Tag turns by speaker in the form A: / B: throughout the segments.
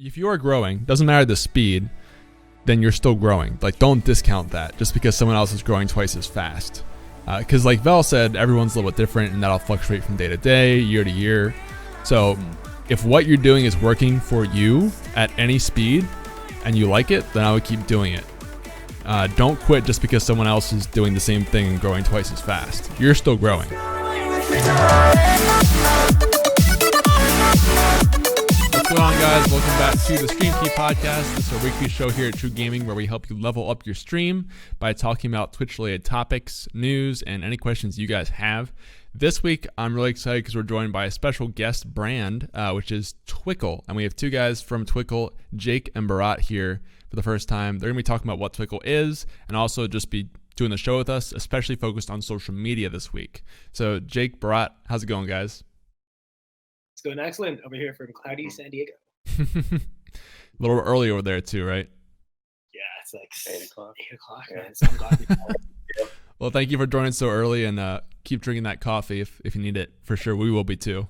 A: if you are growing, doesn't matter the speed, then you're still growing. Like, don't discount that just because someone else is growing twice as fast. Because like Vel said, everyone's a little bit different, and that'll fluctuate from day to day, year to year. So if what you're doing is working for you at any speed and you like it, then I would keep doing it. Don't quit just because someone else is doing the same thing and growing twice as fast. You're still growing. What's going on, guys? Welcome back to the Stream Key Podcast. This is our weekly show here at TRUgaming where we help you level up your stream by talking about Twitch-related topics, news, and any questions you guys have. This week, I'm really excited because we're joined by a special guest brand, which is Twickle. And we have two guys from Twickle, Jake and Bharat, here for the first time. They're going to be talking about what Twickle is and also just be doing the show with us, especially focused on social media this week. So, Jake, Bharat, how's it going, guys?
B: It's going excellent over here from cloudy San Diego.
A: A little early over there too, right?
B: Yeah, it's like 8 o'clock. 8 o'clock,
A: yeah.
B: Man. Some coffee.
A: Well, thank you for joining so early, and keep drinking that coffee if you need it. For sure, we will be too.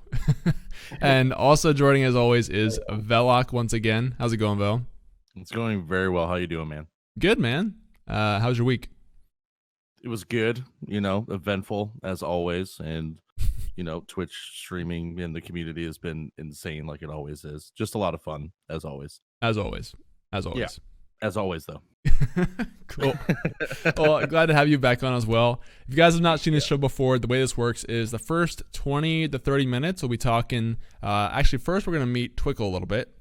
A: And also joining, as always, is Velok once again. How's it going, Vel?
C: It's going very well. How you doing, man?
A: Good, man. How's your week?
C: It was good, eventful as always, and Twitch streaming in the community has been insane, like it always is. Just a lot of fun, as always.
A: As always.
C: Yeah, as always, though.
A: Cool. Well, glad to have you back on as well. If you guys have not seen this show before, the way this works is the first 20 to 30 minutes we'll be talking. Actually, first we're going to meet Twickle a little bit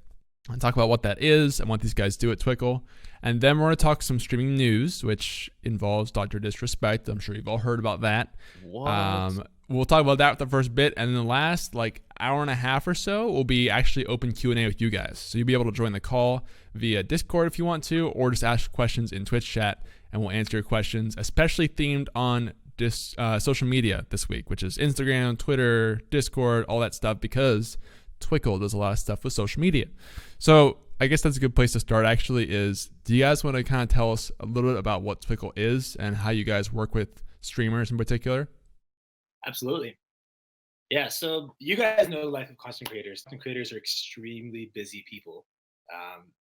A: and talk about what that is and what these guys do at Twickle. And then we're going to talk some streaming news, which involves Dr. Disrespect. I'm sure you've all heard about that.
C: What?
A: We'll talk about that with the first bit, and then the last hour and a half or so will be actually open Q&A with you guys. So you'll be able to join the call via Discord if you want to, or just ask questions in Twitch chat, and we'll answer your questions, especially themed on social media this week, which is Instagram, Twitter, Discord, all that stuff, because Twickle does a lot of stuff with social media. So I guess that's a good place to start, actually, is do you guys want to kind of tell us a little bit about what Twickle is and how you guys work with streamers in particular?
B: Absolutely. Yeah, so you guys know the life of content creators. Content creators are extremely busy people.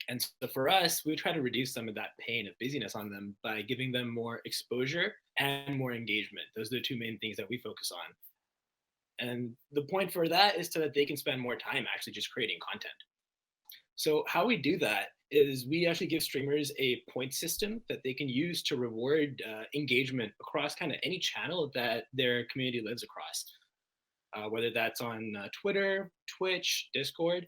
B: And so for us, we try to reduce some of that pain of busyness on them by giving them more exposure and more engagement. Those are the two main things that we focus on. And the point for that is so that they can spend more time actually just creating content. So how we do that is we actually give streamers a point system that they can use to reward engagement across kind of any channel that their community lives across, whether that's on Twitter, Twitch, Discord.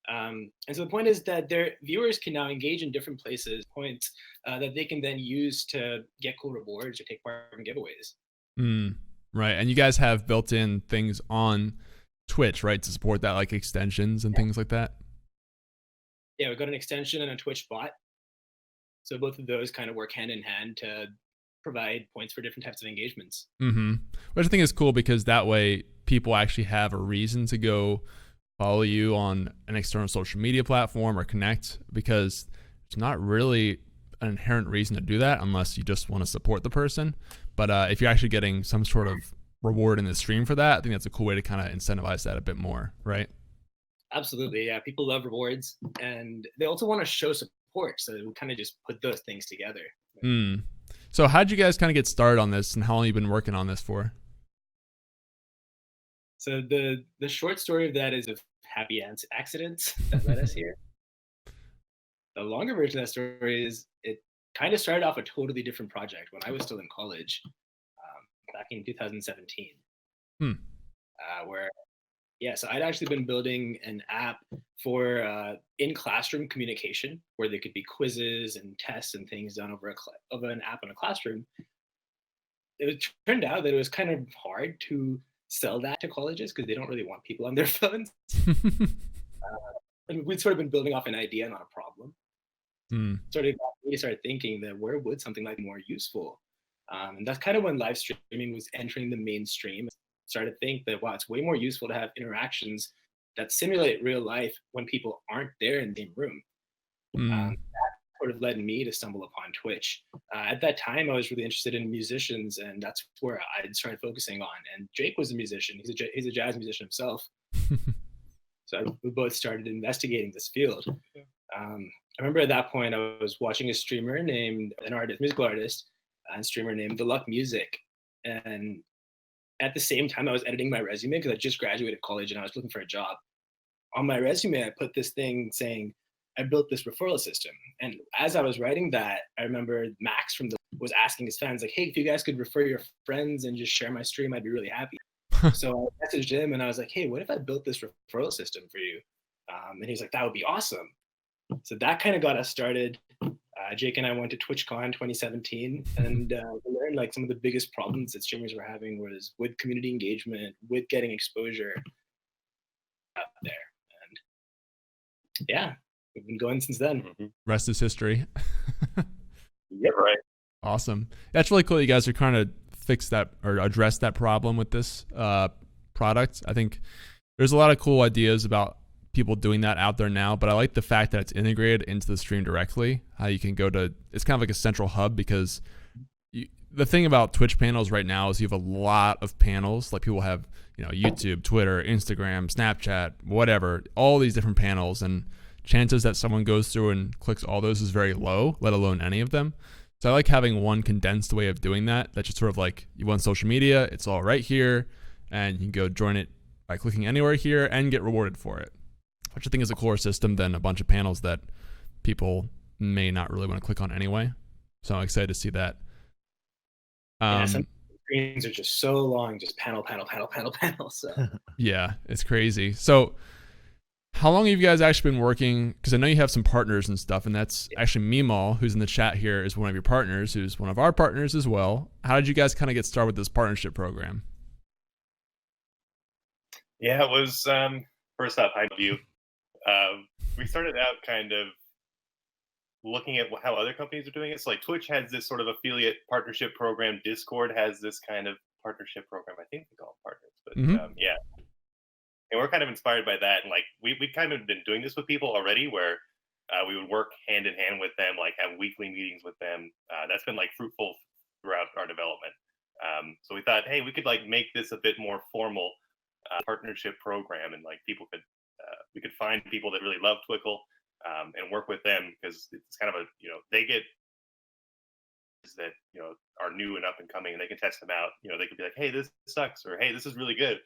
B: And so the point is that their viewers can now engage in different places, points that they can then use to get cool rewards or take part in giveaways.
A: Right. And you guys have built in things on Twitch, right, to support that, like extensions and things like that?
B: Yeah, we've got an extension and a Twitch bot. So both of those kind of work hand in hand to provide points for different types of engagements.
A: Which I think is cool because that way people actually have a reason to go follow you on an external social media platform or connect, because it's not really an inherent reason to do that unless you just want to support the person. But if you're actually getting some sort of reward in the stream for that, I think that's a cool way to kind of incentivize that a bit more, right?
B: Absolutely, yeah. People love rewards, and they also want to show support, so we kind of just put those things together.
A: So how did you guys kind of get started on this, and how long have you been working on this for?
B: So the short story of that is of happy accidents that led us here. The longer version of that story is it kind of started off a totally different project when I was still in college, back in 2017, where so I'd actually been building an app for in-classroom communication, where there could be quizzes and tests and things done over an app in a classroom. It turned out that it was kind of hard to sell that to colleges because they don't really want people on their phones. And we'd sort of been building off an idea, not a problem. We started thinking that where would something like more useful? And that's kind of when live streaming was entering the mainstream. Started to think that, wow, it's way more useful to have interactions that simulate real life when people aren't there in the same room. That sort of led me to stumble upon Twitch. At that time, I was really interested in musicians, and that's where I started focusing on. And Jake was a musician. He's a jazz musician himself. So we both started investigating this field. I remember at that point I was watching a streamer named musical artist, and streamer named The Luck Music, and at the same time I was editing my resume because I just graduated college and I was looking for a job. On my resume, I put this thing saying I built this referral system. And as I was writing that, I remember Max was asking his fans like, hey, if you guys could refer your friends and just share my stream, I'd be really happy. So I messaged him and I was like, hey, what if I built this referral system for you? And he's like, that would be awesome. So that kind of got us started. Jake and I went to TwitchCon 2017 and we learned like some of the biggest problems that streamers were having was with community engagement, with getting exposure out there. And yeah, we've been going since then.
A: Rest is history.
B: Yeah, right.
A: Awesome. That's really cool. You guys are trying to fix that or address that problem with this product. I think there's a lot of cool ideas about people doing that out there now, but I like the fact that it's integrated into the stream directly. How you can go to, it's kind of like a central hub because the thing about Twitch panels right now is you have a lot of panels. Like people have, YouTube, Twitter, Instagram, Snapchat, whatever, all these different panels, and chances that someone goes through and clicks all those is very low, let alone any of them. So I like having one condensed way of doing that. That's just sort of like you want social media, it's all right here, and you can go join it by clicking anywhere here and get rewarded for it, which I think is a cooler system than a bunch of panels that people may not really want to click on anyway. So I'm excited to see that.
B: Some screens are just so long, just panel. So
A: yeah, it's crazy. So how long have you guys actually been working? Because I know you have some partners and stuff, and that's actually Meemaw, who's in the chat here, is one of your partners, who's one of our partners as well. How did you guys kind of get started with this partnership program?
D: Yeah, it was, first off, hi you. We started out kind of looking at how other companies are doing it. So like Twitch has this sort of affiliate partnership program. Discord has this kind of partnership program. I think they call it partners, but yeah. And we're kind of inspired by that. And like, we kind of been doing this with people already where we would work hand in hand with them, like have weekly meetings with them. That's been like fruitful throughout our development. So we thought, hey, we could like make this a bit more formal partnership program. And like people could, we could find people that really love Twickle and work with them because it's kind of a, they get that, are new and up and coming and they can test them out. They could be like, hey, this sucks, or hey, this is really good.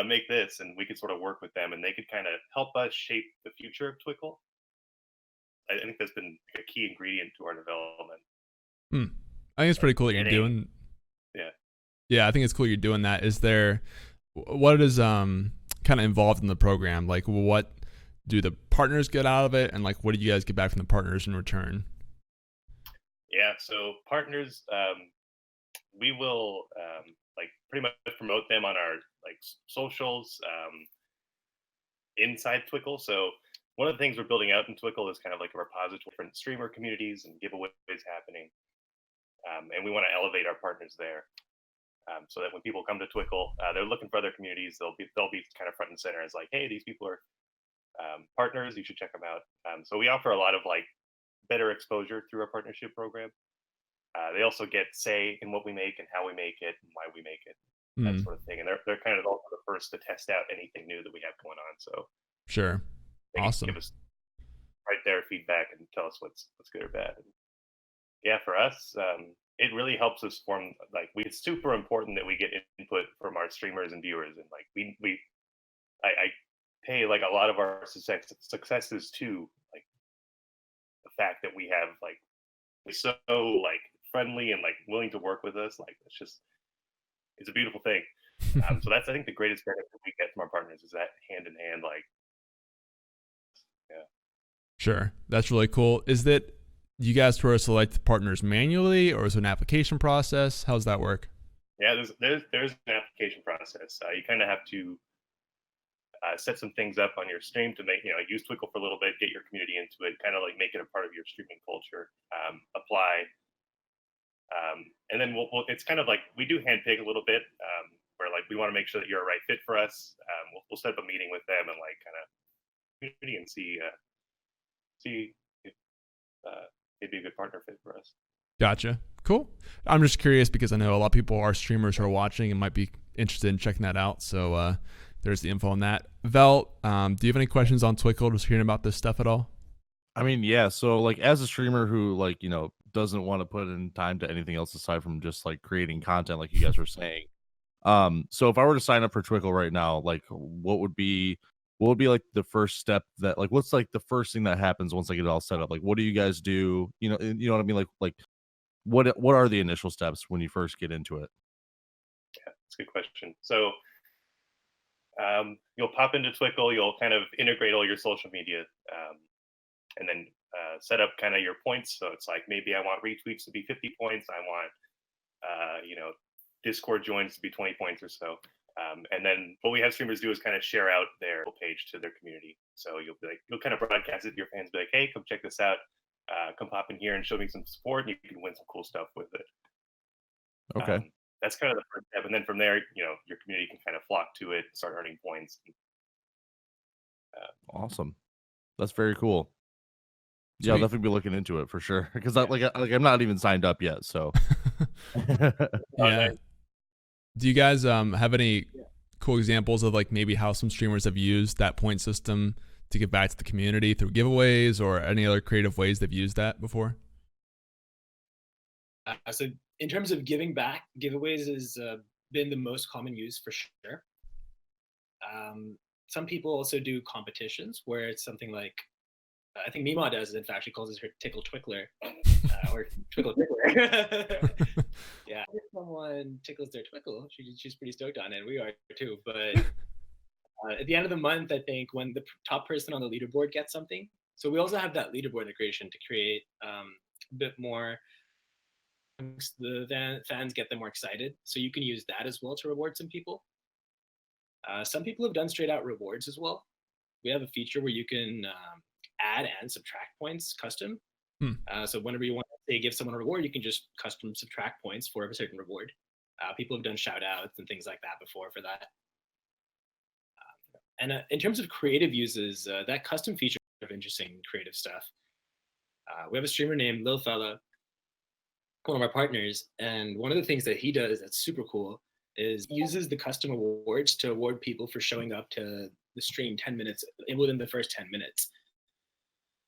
D: Make this, and we could sort of work with them and they could kind of help us shape the future of Twickle. I think that's been a key ingredient to our development.
A: I think it's pretty cool that you're doing. Yeah, I think it's cool you're doing that. Is there, what is kind of involved in the program? Like, what do the partners get out of it, and like, what do you guys get back from the partners in return?
D: Yeah, so partners, we will like pretty much promote them on our like socials inside Twickle. So one of the things we're building out in Twickle is kind of like a repository for different streamer communities and giveaways happening. And we want to elevate our partners there so that when people come to Twickle, they're looking for other communities. They'll be kind of front and center as like, hey, these people are partners. You should check them out. So we offer a lot of like better exposure through our partnership program. They also get say in what we make and how we make it and why we make it, that sort of thing. And they're kind of also the first to test out anything new that we have going on. So
A: sure,
D: they
A: awesome.
D: Give us right there feedback and tell us what's good or bad. And yeah, for us, it really helps us form like it's super important that we get input from our streamers and viewers. And like I pay like a lot of our successes to like the fact that we have like so like friendly and like willing to work with us. Like it's a beautiful thing. So that's I think the greatest benefit we get from our partners is that hand in hand, like
A: Sure, that's really cool. Is that you guys sort of select partners manually, or is it an application process? How does that work?
D: Yeah, there's an application process. You kind of have to set some things up on your stream to make use Twickle for a little bit, get your community into it, kind of like make it a part of your streaming culture. Apply, and then it's kind of like we do handpick a little bit, where like we want to make sure that you're a right fit for us. We'll set up a meeting with them and like kind of community and see if they'd be a good partner fit for us.
A: Gotcha. Cool. I'm just curious because I know a lot of people are streamers who are watching and might be interested in checking that out. So there's the info on that. Vel, do you have any questions on Twickle, just hearing about this stuff at all?
C: I mean, yeah. So like as a streamer who like, you know, doesn't want to put in time to anything else aside from just like creating content like you guys were saying. So if I were to sign up for Twickle right now, like what would be like the first step that like what's like the first thing that happens once I get it all set up? Like what do you guys do? You know what I mean? Like what are the initial steps when you first get into it?
D: Yeah, that's a good question. So you'll pop into Twickle, you'll kind of integrate all your social media, and then set up kind of your points. So it's like maybe I want retweets to be 50 points. I want Discord joins to be 20 points or so. And then what we have streamers do is kind of share out their page to their community. So you'll kind of broadcast it to your fans, be like, hey, come check this out. Come pop in here and show me some support, and you can win some cool stuff with it.
C: Okay.
D: That's kind of the first step. And then from there, your community can kind of flock to it, start earning points.
C: Awesome. That's very cool. Yeah, I'll definitely be looking into it for sure. Because I'm not even signed up yet. So
A: yeah. Do you guys have any cool examples of like maybe how some streamers have used that point system to give back to the community through giveaways or any other creative ways they've used that before?
B: So in terms of giving back, giveaways has been the most common use for sure. Some people also do competitions where it's something like, I think Mima does it. In fact, she calls it her Tickle Twickler or Twickle Tickler. Yeah, if someone tickles their Twickle, she's pretty stoked on it. We are too. But at the end of the month, I think when the top person on the leaderboard gets something, so we also have that leaderboard integration to create a bit more. The fans get them more excited, so you can use that as well to reward some people. Some people have done straight out rewards as well. We have a feature where you can add and subtract points custom. So whenever you want to give someone a reward, you can just custom subtract points for a certain reward. People have done shout outs and things like that before for that. And in terms of creative uses, that custom feature of interesting creative stuff. We have a streamer named Lil Fella, one of our partners, and one of the things that he does that's super cool is uses the custom awards to award people for showing up to the stream 10 minutes within the first 10 minutes.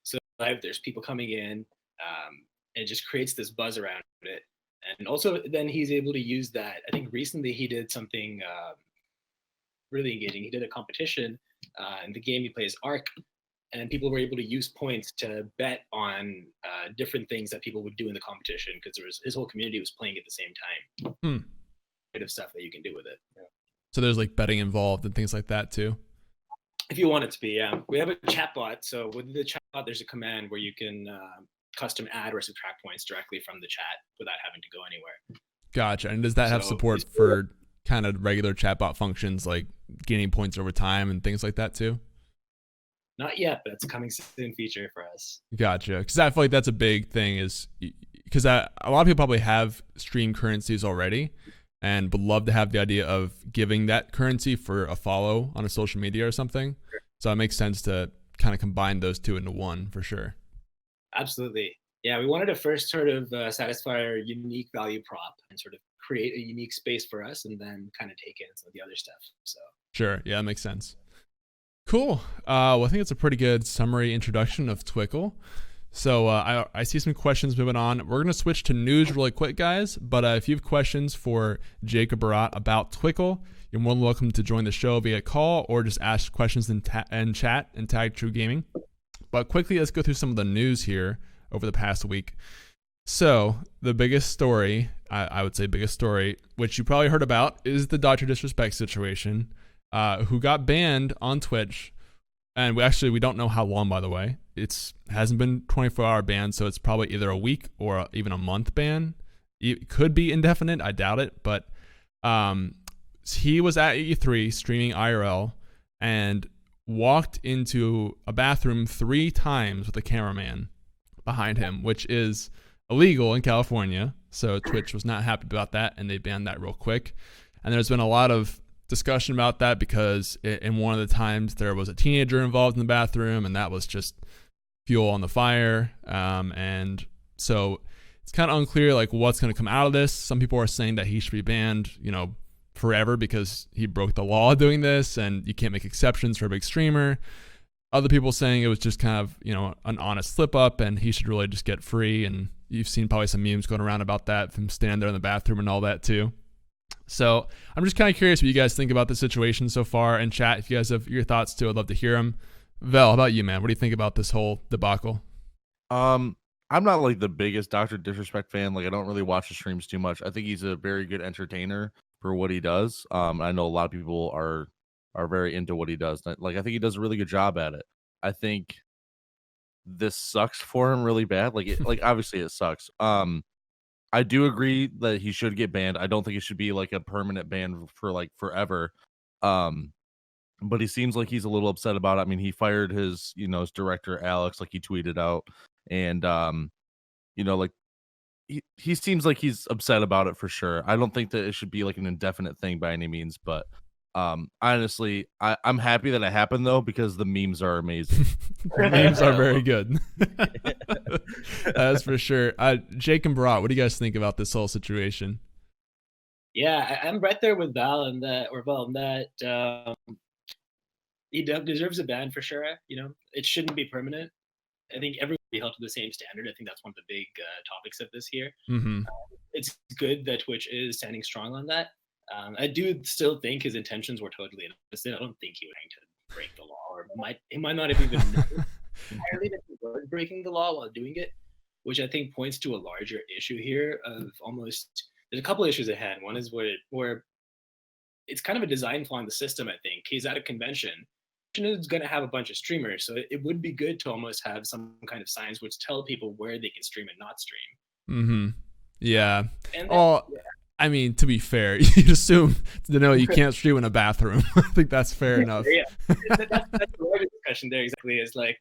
B: So live, there's people coming in, and it just creates this buzz around it. And also then he's able to use that. I think recently he did something really engaging. He did a competition in the game he plays Ark, and people were able to use points to bet on different things that people would do in the competition because his whole community was playing at the same time. Creative stuff that you can do with it. Yeah.
A: So there's like betting involved and things like that too.
B: If you want it to be, yeah. We have a chat bot. So with the chat bot, there's a command where you can custom add or subtract points directly from the chat without having to go anywhere.
A: Gotcha. And does that have support for kind of regular chatbot functions like gaining points over time and things like that too?
B: Not yet, but it's a coming soon feature for us.
A: Gotcha. Because I feel like that's a big thing is because a lot of people probably have stream currencies already and would love to have the idea of giving that currency for a follow on a social media or something. Sure. So it makes sense to kind of combine those two into one for sure.
B: Absolutely. Yeah, we wanted to first sort of satisfy our unique value prop and sort of create a unique space for us and then kind of take in some of the other stuff. So
A: sure. Yeah, that makes sense. Cool. Well, I think it's a pretty good summary introduction of Twickle. So I see some questions moving on. We're going to switch to news really quick, guys. But if you have questions for Jacob Barat about Twickle, you're more than welcome to join the show via call or just ask questions in chat and tag TRUgaming. But quickly, let's go through some of the news here over the past week. So the biggest story, I would say biggest story, which you probably heard about, is the Dr. Disrespect situation, who got banned on Twitch. And we don't know how long, by the way. It hasn't been 24-hour ban, so it's probably either a week or even a month ban. It could be indefinite. I doubt it. But he was at E3 streaming IRL and walked into a bathroom 3 times with a cameraman behind him, which is illegal in California. So Twitch was not happy about that, and they banned that real quick. And there's been a lot of discussion about that because in one of the times there was a teenager involved in the bathroom, and that was just fuel on the fire. And so it's kind of unclear like what's going to come out of this. Some people are saying that he should be banned, forever because he broke the law doing this and you can't make exceptions for a big streamer. Other people saying it was just kind of, an honest slip up and he should really just get free. And you've seen probably some memes going around about that from standing there in the bathroom and all that too. So I'm just kind of curious what you guys think about the situation so far. And chat, if you guys have your thoughts too, I'd love to hear them. Vel, how about you, man? What do you think about this whole debacle?
C: I'm not like the biggest Dr. Disrespect fan. Like I don't really watch the streams too much. I think he's a very good entertainer for what he does. I know a lot of people are very into what he does. Like I think he does a really good job at it. I think this sucks for him really bad. Like obviously it sucks. I do agree that he should get banned. I don't think it should be like a permanent ban for like forever. But he seems like he's a little upset about it. I mean, he fired his director Alex, like he tweeted out, and like he seems like he's upset about it for sure. I don't think that it should be like an indefinite thing by any means, but honestly, I'm happy that it happened though because the memes are amazing.
A: The memes are very good. That's for sure. Jake and Barat, what do you guys think about this whole situation?
B: Yeah, I'm right there with Val in that. He deserves a ban for sure. It shouldn't be permanent. I think everyone be held to the same standard. I think that's one of the big topics of this here.
A: Mm-hmm.
B: It's good that Twitch is standing strong on that. I do still think his intentions were totally innocent. I don't think he was trying to break the law, or he might not have even known entirely that he was breaking the law while doing it, which I think points to a larger issue here of almost. There's a couple issues at hand. One is where it's kind of a design flaw in the system. I think he's at a convention. Is going to have a bunch of streamers, so it would be good to almost have some kind of signs which tell people where they can stream and not stream.
A: Mm-hmm. Yeah.
B: And then, yeah.
A: I mean, to be fair, you'd assume to know you can't stream in a bathroom. I think that's fair enough.
B: Yeah, that's the larger discussion there. Exactly, is like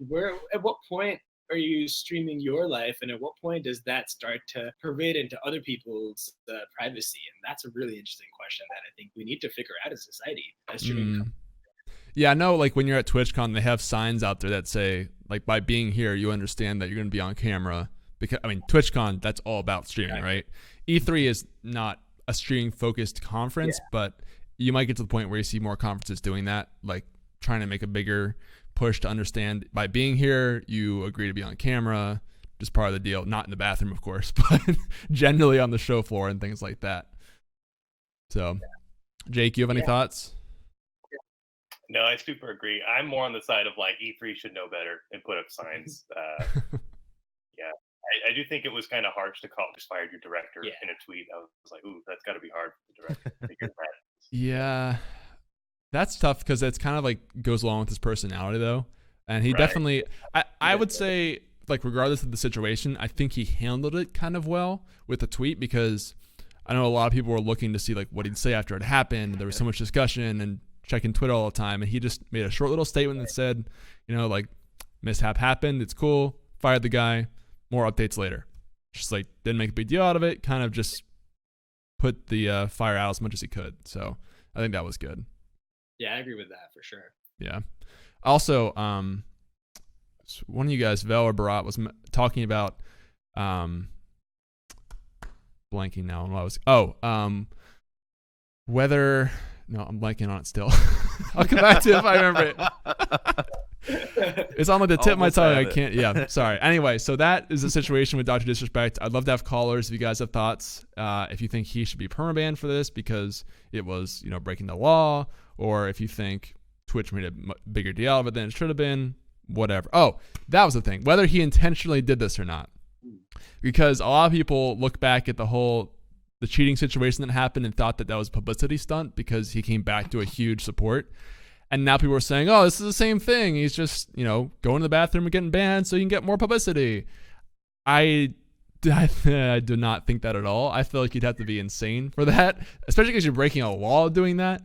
B: at what point are you streaming your life, and at what point does that start to pervade into other people's privacy? And that's a really interesting question that I think we need to figure out as a society as streaming.
A: Yeah, I know, like when you're at TwitchCon, they have signs out there that say, like, by being here, you understand that you're going to be on camera. Because, I mean, TwitchCon, that's all about streaming, right? E3 is not a streaming-focused conference, but you might get to the point where you see more conferences doing that, like trying to make a bigger push to understand, by being here, you agree to be on camera, just part of the deal. Not in the bathroom, of course, but generally on the show floor and things like that. So, Jake, you have any thoughts?
D: No, I super agree. I'm more on the side of like E3 should know better and put up signs. Yeah, I do think it was kind of harsh to call just fired your director in a tweet. I was like, ooh, that's got to be hard for the director to figure that.
A: Yeah, that's tough because it's kind of like goes along with his personality though. And he definitely, I would say, like regardless of the situation, I think he handled it kind of well with the tweet because I know a lot of people were looking to see like what he'd say after it happened. There was so much discussion and checking Twitter all the time, and he just made a short little statement that said, like mishap happened, it's cool, fired the guy, more updates later. Just like didn't make a big deal out of it, kind of just put the fire out as much as he could. So I think that was good.
B: Yeah, I agree with that for sure.
A: Yeah. Also, one of you guys, Vel or Barat, was talking about blanking now on what I was. Whether. No, I'm blanking on it still. I'll come back to it if I remember it. It's on like the tip of my tongue. I can't. Yeah, sorry. Anyway, so that is the situation with Dr. Disrespect. I'd love to have callers if you guys have thoughts. If you think he should be permabanned for this because it was, breaking the law, or if you think Twitch made a bigger deal out of it than it should have been, whatever. Oh, that was the thing. Whether he intentionally did this or not. Because a lot of people look back at the cheating situation that happened and thought that was a publicity stunt because he came back to a huge support. And now people are saying, oh, this is the same thing. He's just, going to the bathroom and getting banned so you can get more publicity. I do not think that at all. I feel like you'd have to be insane for that, especially because you're breaking a law doing that.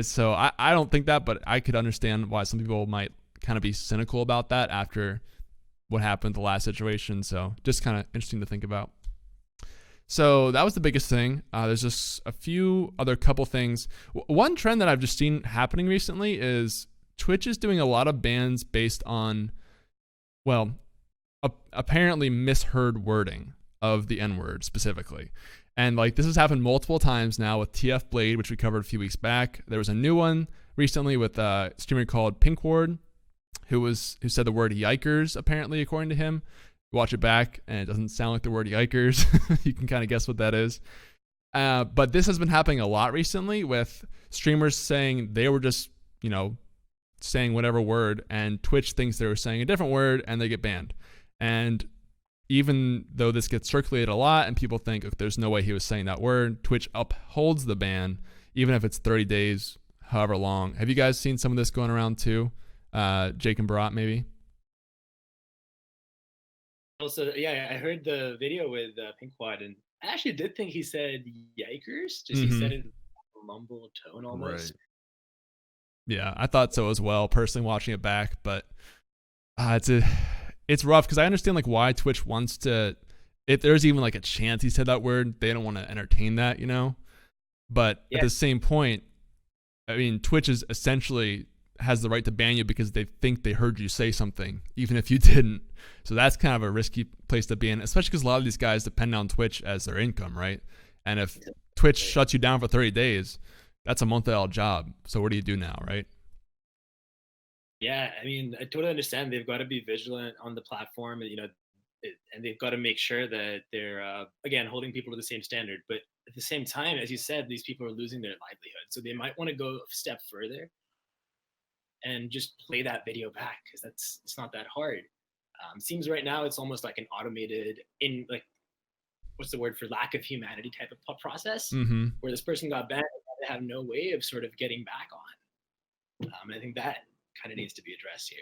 A: So I don't think that, but I could understand why some people might kind of be cynical about that after what happened the last situation. So just kind of interesting to think about. So that was the biggest thing. There's just a few other couple things. One trend that I've just seen happening recently is Twitch is doing a lot of bans based on, apparently misheard wording of the N-word specifically. And like this has happened multiple times now with TF Blade, which we covered a few weeks back. There was a new one recently with a streamer called GreenChord, who said the word yikers, apparently, according to him. Watch it back, and it doesn't sound like the word yikers. You can kind of guess what that is. But this has been happening a lot recently with streamers saying they were just, saying whatever word, and Twitch thinks they were saying a different word, and they get banned. And even though this gets circulated a lot and people think, okay, there's no way he was saying that word, Twitch upholds the ban, even if it's 30 days, however long. Have you guys seen some of this going around too? Jake and Barat, maybe?
B: Also, yeah, I heard the video with Pinkwad, and I actually did think he said yikers. He said it in a mumble tone almost.
C: Right.
A: Yeah, I thought so as well, personally watching it back, but it's rough because I understand like why Twitch wants to, if there's even like a chance he said that word, they don't want to entertain that, But at the same point, I mean, Twitch is essentially has the right to ban you because they think they heard you say something, even if you didn't. So that's kind of a risky place to be in, especially because a lot of these guys depend on Twitch as their income, right? And if Twitch shuts you down for 30 days, that's a month-old job. So what do you do now, right?
B: Yeah, I mean, I totally understand. They've got to be vigilant on the platform, and and they've got to make sure that they're again holding people to the same standard. But at the same time, as you said, these people are losing their livelihood, so they might want to go a step further and just play that video back because it's not that hard. Seems right now it's almost like an automated what's the word for lack of humanity type of process, where this person got banned and they have no way of sort of getting back on. And I think that kind of needs to be addressed here.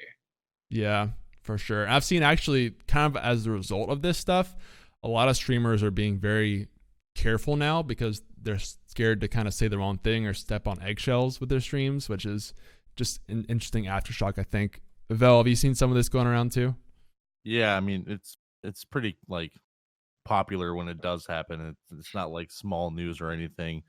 A: Yeah, for sure. I've seen actually kind of as a result of this stuff, a lot of streamers are being very careful now because they're scared to kind of say the wrong thing or step on eggshells with their streams, which is just an interesting aftershock, I think. Vel, have you seen some of this going around too?
C: Yeah, I mean, it's pretty like popular when it does happen. It's not like small news or anything.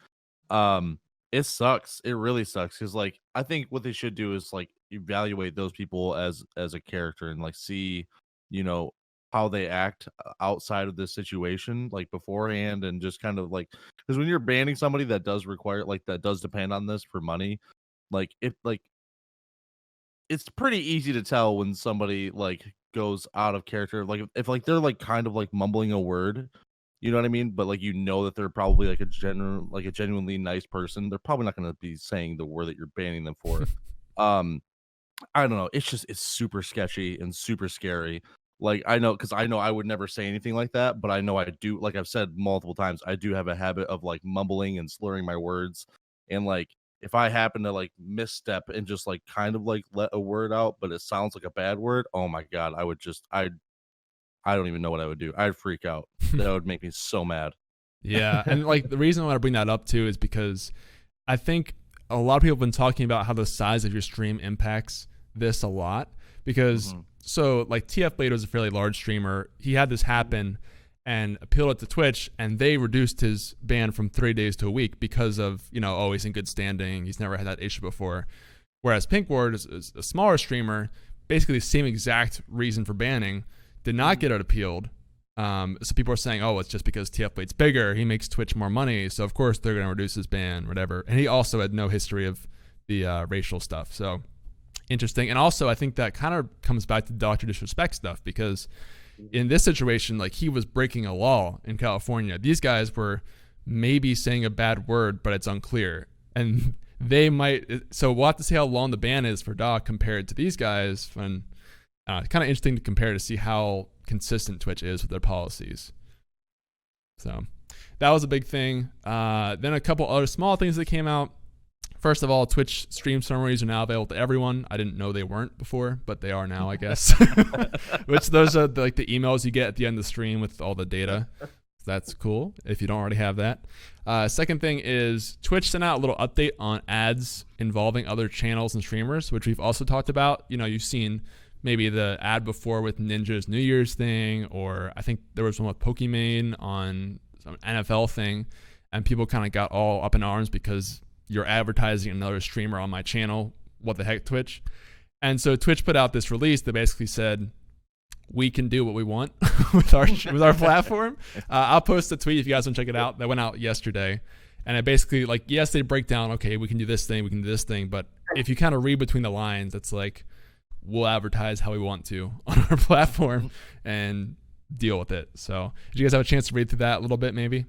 C: It sucks. It really sucks because like I think what they should do is like evaluate those people as a character and like see, how they act outside of this situation like beforehand, and just kind of like, because when you're banning somebody that does require like that does depend on this for money, like it's pretty easy to tell when somebody like goes out of character, like if like they're like kind of like mumbling a word, you know what I mean, but like that they're probably like a genuinely nice person, they're probably not going to be saying the word that you're banning them for. I don't know, it's super sketchy and super scary. Like I know I would never say anything like that, but I know I do, like I've said multiple times, I do have a habit of like mumbling and slurring my words, and like if I happen to like misstep and just like kind of like let a word out, but it sounds like a bad word, oh my God, I don't even know what I would do. I'd freak out. That would make me so mad.
A: Yeah. And like the reason why I bring that up too is because I think a lot of people have been talking about how the size of your stream impacts this a lot. Because so like TF Blade was a fairly large streamer. He had this happen and appealed it to Twitch, and they reduced his ban from 3 days to a week because of, he's in good standing. He's never had that issue before. Whereas Pinkward is a smaller streamer, basically the same exact reason for banning, did not get it appealed. So people are saying, oh, it's just because TF Blade's bigger. He makes Twitch more money. So of course they're going to reduce his ban, whatever. And he also had no history of the racial stuff. So interesting. And also I think that kind of comes back to Dr. Disrespect stuff, because in this situation, like he was breaking a law in California. These guys were maybe saying a bad word, but it's unclear. And they might, so we'll have to see how long the ban is for Doc compared to these guys. And kind of interesting to compare to see how consistent Twitch is with their policies. So that was a big thing. Then a couple other small things that came out. First of all, Twitch stream summaries are now available to everyone. I didn't know they weren't before, but they are now, I guess. Which those are like the emails you get at the end of the stream with all the data. That's cool if you don't already have that. Second thing is Twitch sent out a little update on ads involving other channels and streamers, which we've also talked about. You've seen maybe the ad before with Ninja's New Year's thing, or I think there was one with Pokimane on some NFL thing, and people kind of got all up in arms because you're advertising another streamer on my channel. What the heck, Twitch? And so Twitch put out this release that basically said, we can do what we want with our platform. I'll post a tweet if you guys want to check it out. That went out yesterday. And I basically, like, yes, they break down, okay, we can do this thing, we can do this thing. But if you kind of read between the lines, it's like, we'll advertise how we want to on our platform and deal with it. So did you guys have a chance to read through that a little bit, maybe?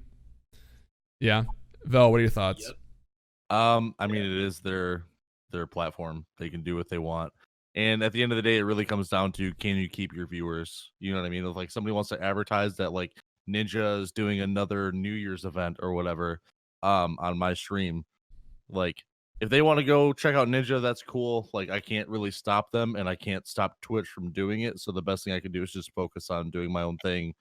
A: Yeah. Vel, what are your thoughts?
B: Yep.
C: I mean, it is their platform. They can do what they want. And at the end of the day, it really comes down to, can you keep your viewers? You know what I mean? If like somebody wants to advertise that like Ninja is doing another New Year's event or whatever on my stream, like if they want to go check out Ninja, that's cool. Like I can't really stop them, and I can't stop Twitch from doing it. So the best thing I can do is just focus on doing my own thing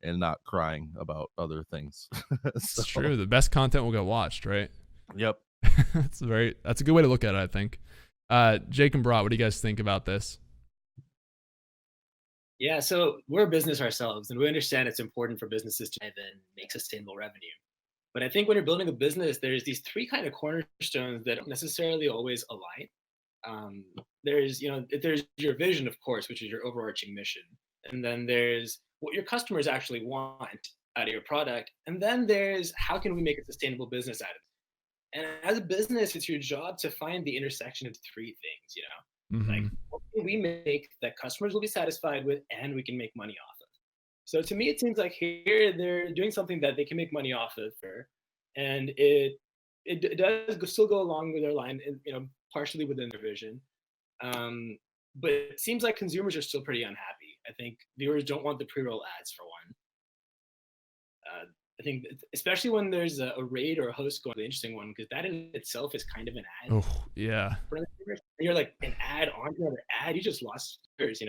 C: and not crying about other things.
A: It's true. The best content will get watched, right?
C: Yep.
A: That's a good way to look at it, I think. Jake and Brat, what do you guys think about this?
B: Yeah, so we're a business ourselves, and we understand it's important for businesses to then make sustainable revenue. But I think when you're building a business, there's these three kind of cornerstones that don't necessarily always align. There's your vision, of course, which is your overarching mission. And then there's what your customers actually want out of your product. And then there's how can we make a sustainable business out of it? And as a business, it's your job to find the intersection of three things, Like what can we make that customers will be satisfied with and we can make money off of? So to me, it seems like here they're doing something that they can make money off of, and it does still go along with their line, partially within their vision. But it seems like consumers are still pretty unhappy. I think viewers don't want the pre-roll ads for one. I think especially when there's a raid or a host going, the interesting one, because that in itself is kind of an ad.
A: Oh yeah.
B: And you're like an ad on another ad. You just lost viewers,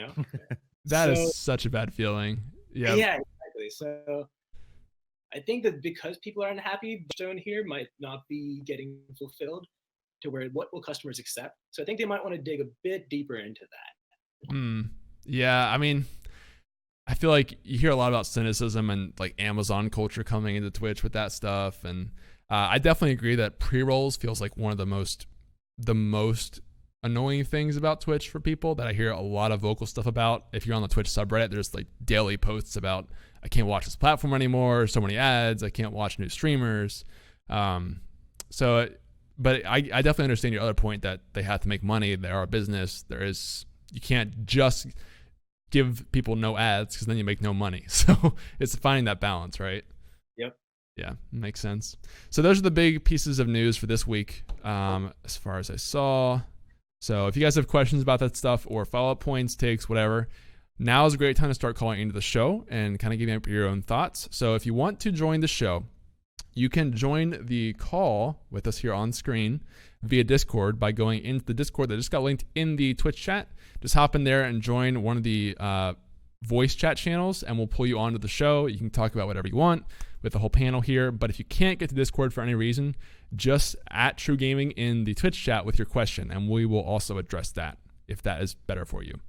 A: That is such a bad feeling. Yeah.
B: Yeah, exactly. So I think that because people are unhappy, the zone here might not be getting fulfilled to where what will customers accept. So I think they might want to dig a bit deeper into that.
A: Yeah, I mean, I feel like you hear a lot about cynicism and like Amazon culture coming into Twitch with that stuff. And I definitely agree that pre-rolls feels like one of the most annoying things about Twitch for people that I hear a lot of vocal stuff about. If you're on the Twitch subreddit, there's like daily posts about, I can't watch this platform anymore, so many ads, I can't watch new streamers. But I definitely understand your other point that they have to make money. They are a business. You can't just give people no ads because then you make no money. So it's finding that balance, right?
B: Yep.
A: Yeah, makes sense. So those are the big pieces of news for this week, as far as I saw. So if you guys have questions about that stuff or follow-up points, takes, whatever, now is a great time to start calling into the show and kind of giving up your own thoughts. So if you want to join the show, you can join the call with us here on screen via Discord by going into the Discord that just got linked in the Twitch chat. Just hop in there and join one of the voice chat channels, and we'll pull you onto the show. You can talk about whatever you want with the whole panel here. But if you can't get to Discord for any reason, just at TRUgaming in the Twitch chat with your question, and we will also address that if that is better for you.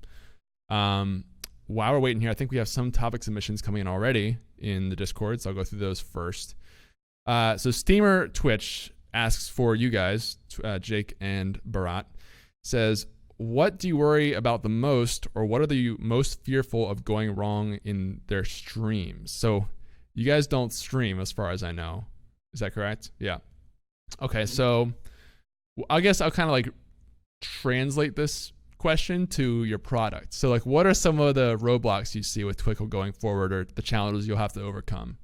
A: While we're waiting here, I think we have some topic submissions coming in already in the Discord, so I'll go through those first. So Steamer Twitch asks for you guys, Jake and Bharat, says, what do you worry about the most, or what are you most fearful of going wrong in their streams? So you guys don't stream as far as I know. Is that correct? Yeah. Okay, so I guess I'll kind of like translate this question to your product. So like, what are some of the roadblocks you see with Twickle going forward, or the challenges you'll have to overcome?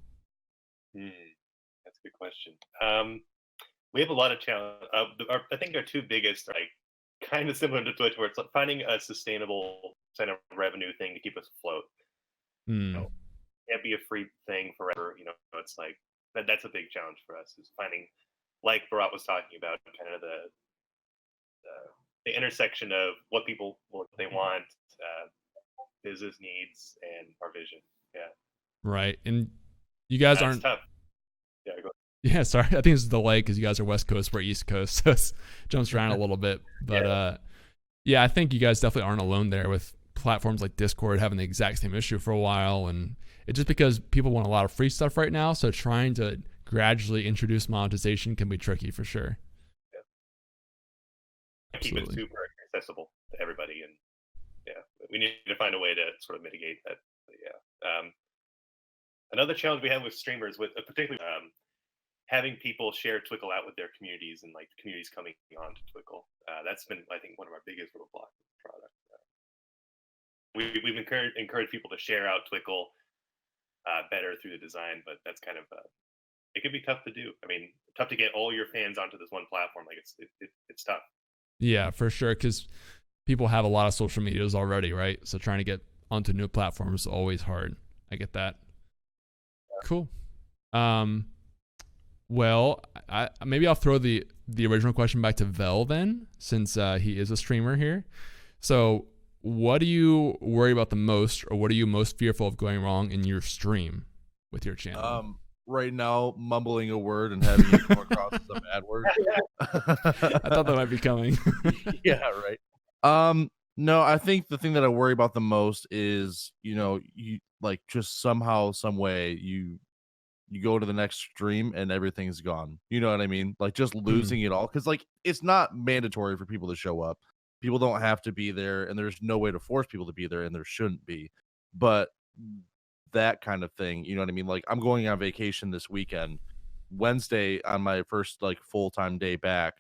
D: That's a good question. We have a lot of challenges. I think our two biggest are like kind of similar to Twitch, where it's like finding a sustainable kind of revenue thing to keep us afloat. Can't be a free thing forever. It's like that's a big challenge for us, is finding, like Bharat was talking about, kind of the intersection of what they want, business needs, and our vision. Yeah.
A: Right. And you guys aren't
D: tough. Yeah, go ahead.
A: Yeah, sorry. I think it's the delay because you guys are West Coast, we're East Coast, so it jumps around a little bit. But yeah, I think you guys definitely aren't alone there with platforms like Discord having the exact same issue for a while. And it's just because people want a lot of free stuff right now, so trying to gradually introduce monetization can be tricky for sure.
D: Yeah. Keep it super accessible to everybody, and we need to find a way to sort of mitigate that. But another challenge we have with streamers, with particularly having people share Twickle out with their communities and like communities coming on to Twickle. That's been, I think, one of our biggest roadblocks in the product. We've encouraged people to share out Twickle better through the design, but that's kind of it can be tough to do. I mean, tough to get all your fans onto this one platform. Like it's tough.
A: Yeah, for sure, because people have a lot of social medias already, right? So trying to get onto new platforms is always hard. I get that. Cool. Well, maybe I'll throw the original question back to Vel then, since he is a streamer here. So what do you worry about the most, or what are you most fearful of going wrong in your stream with your channel?
C: Right now, mumbling a word and having it come across as a bad word.
A: I thought that might be coming.
C: Yeah, right. No, I think the thing that I worry about the most is, you like just somehow, some way you go to the next stream and everything's gone. You know what I mean? Like just losing it all. Cause like it's not mandatory for people to show up. People don't have to be there, and there's no way to force people to be there, and there shouldn't be. But that kind of thing, you know what I mean? Like I'm going on vacation this weekend. Wednesday on my first like full-time day back,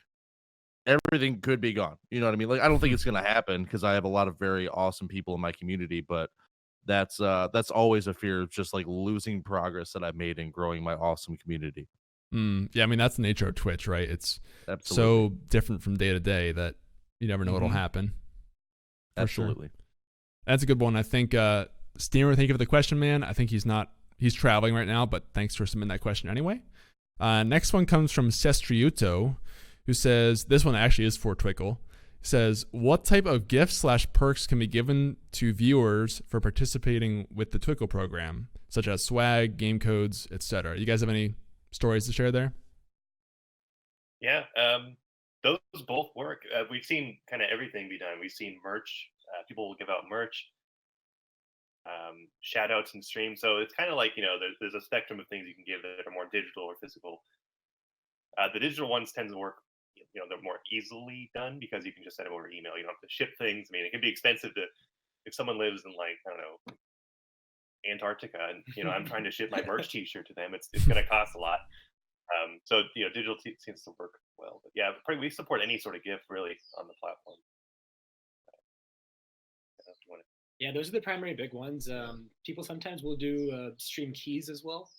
C: everything could be gone. You know what I mean? Like I don't think it's gonna happen because I have a lot of very awesome people in my community, but that's always a fear of just like losing progress that I've made in growing my awesome community.
A: Yeah, I mean that's the nature of Twitch, right? It's
C: Absolutely.
A: so different from day to day that you never know what'll happen. For
C: Absolutely.
A: Sure. That's a good one. I think Steamer, thank you for the question, man. I think he's traveling right now, but thanks for submitting that question anyway. Next one comes from Sestriuto, who says, this one actually is for Twickle. Says, what type of gifts/perks can be given to viewers for participating with the Twickle program, such as swag, game codes, etc.? You guys have any stories to share there?
D: Yeah, those both work. We've seen kind of everything be done. We've seen merch. People will give out merch, shout outs in stream. So it's kind of like, there's a spectrum of things you can give that are more digital or physical. The digital ones tend to work, they're more easily done because you can just send them over email. You don't have to ship things. I mean, it can be expensive if someone lives in like, I don't know, Antarctica, and I'm trying to ship my merch T-shirt to them. It's going to cost a lot. So digital seems to work well. But yeah, we support any sort of gift really on the platform.
B: Yeah, those are the primary big ones. People sometimes will do stream keys as well.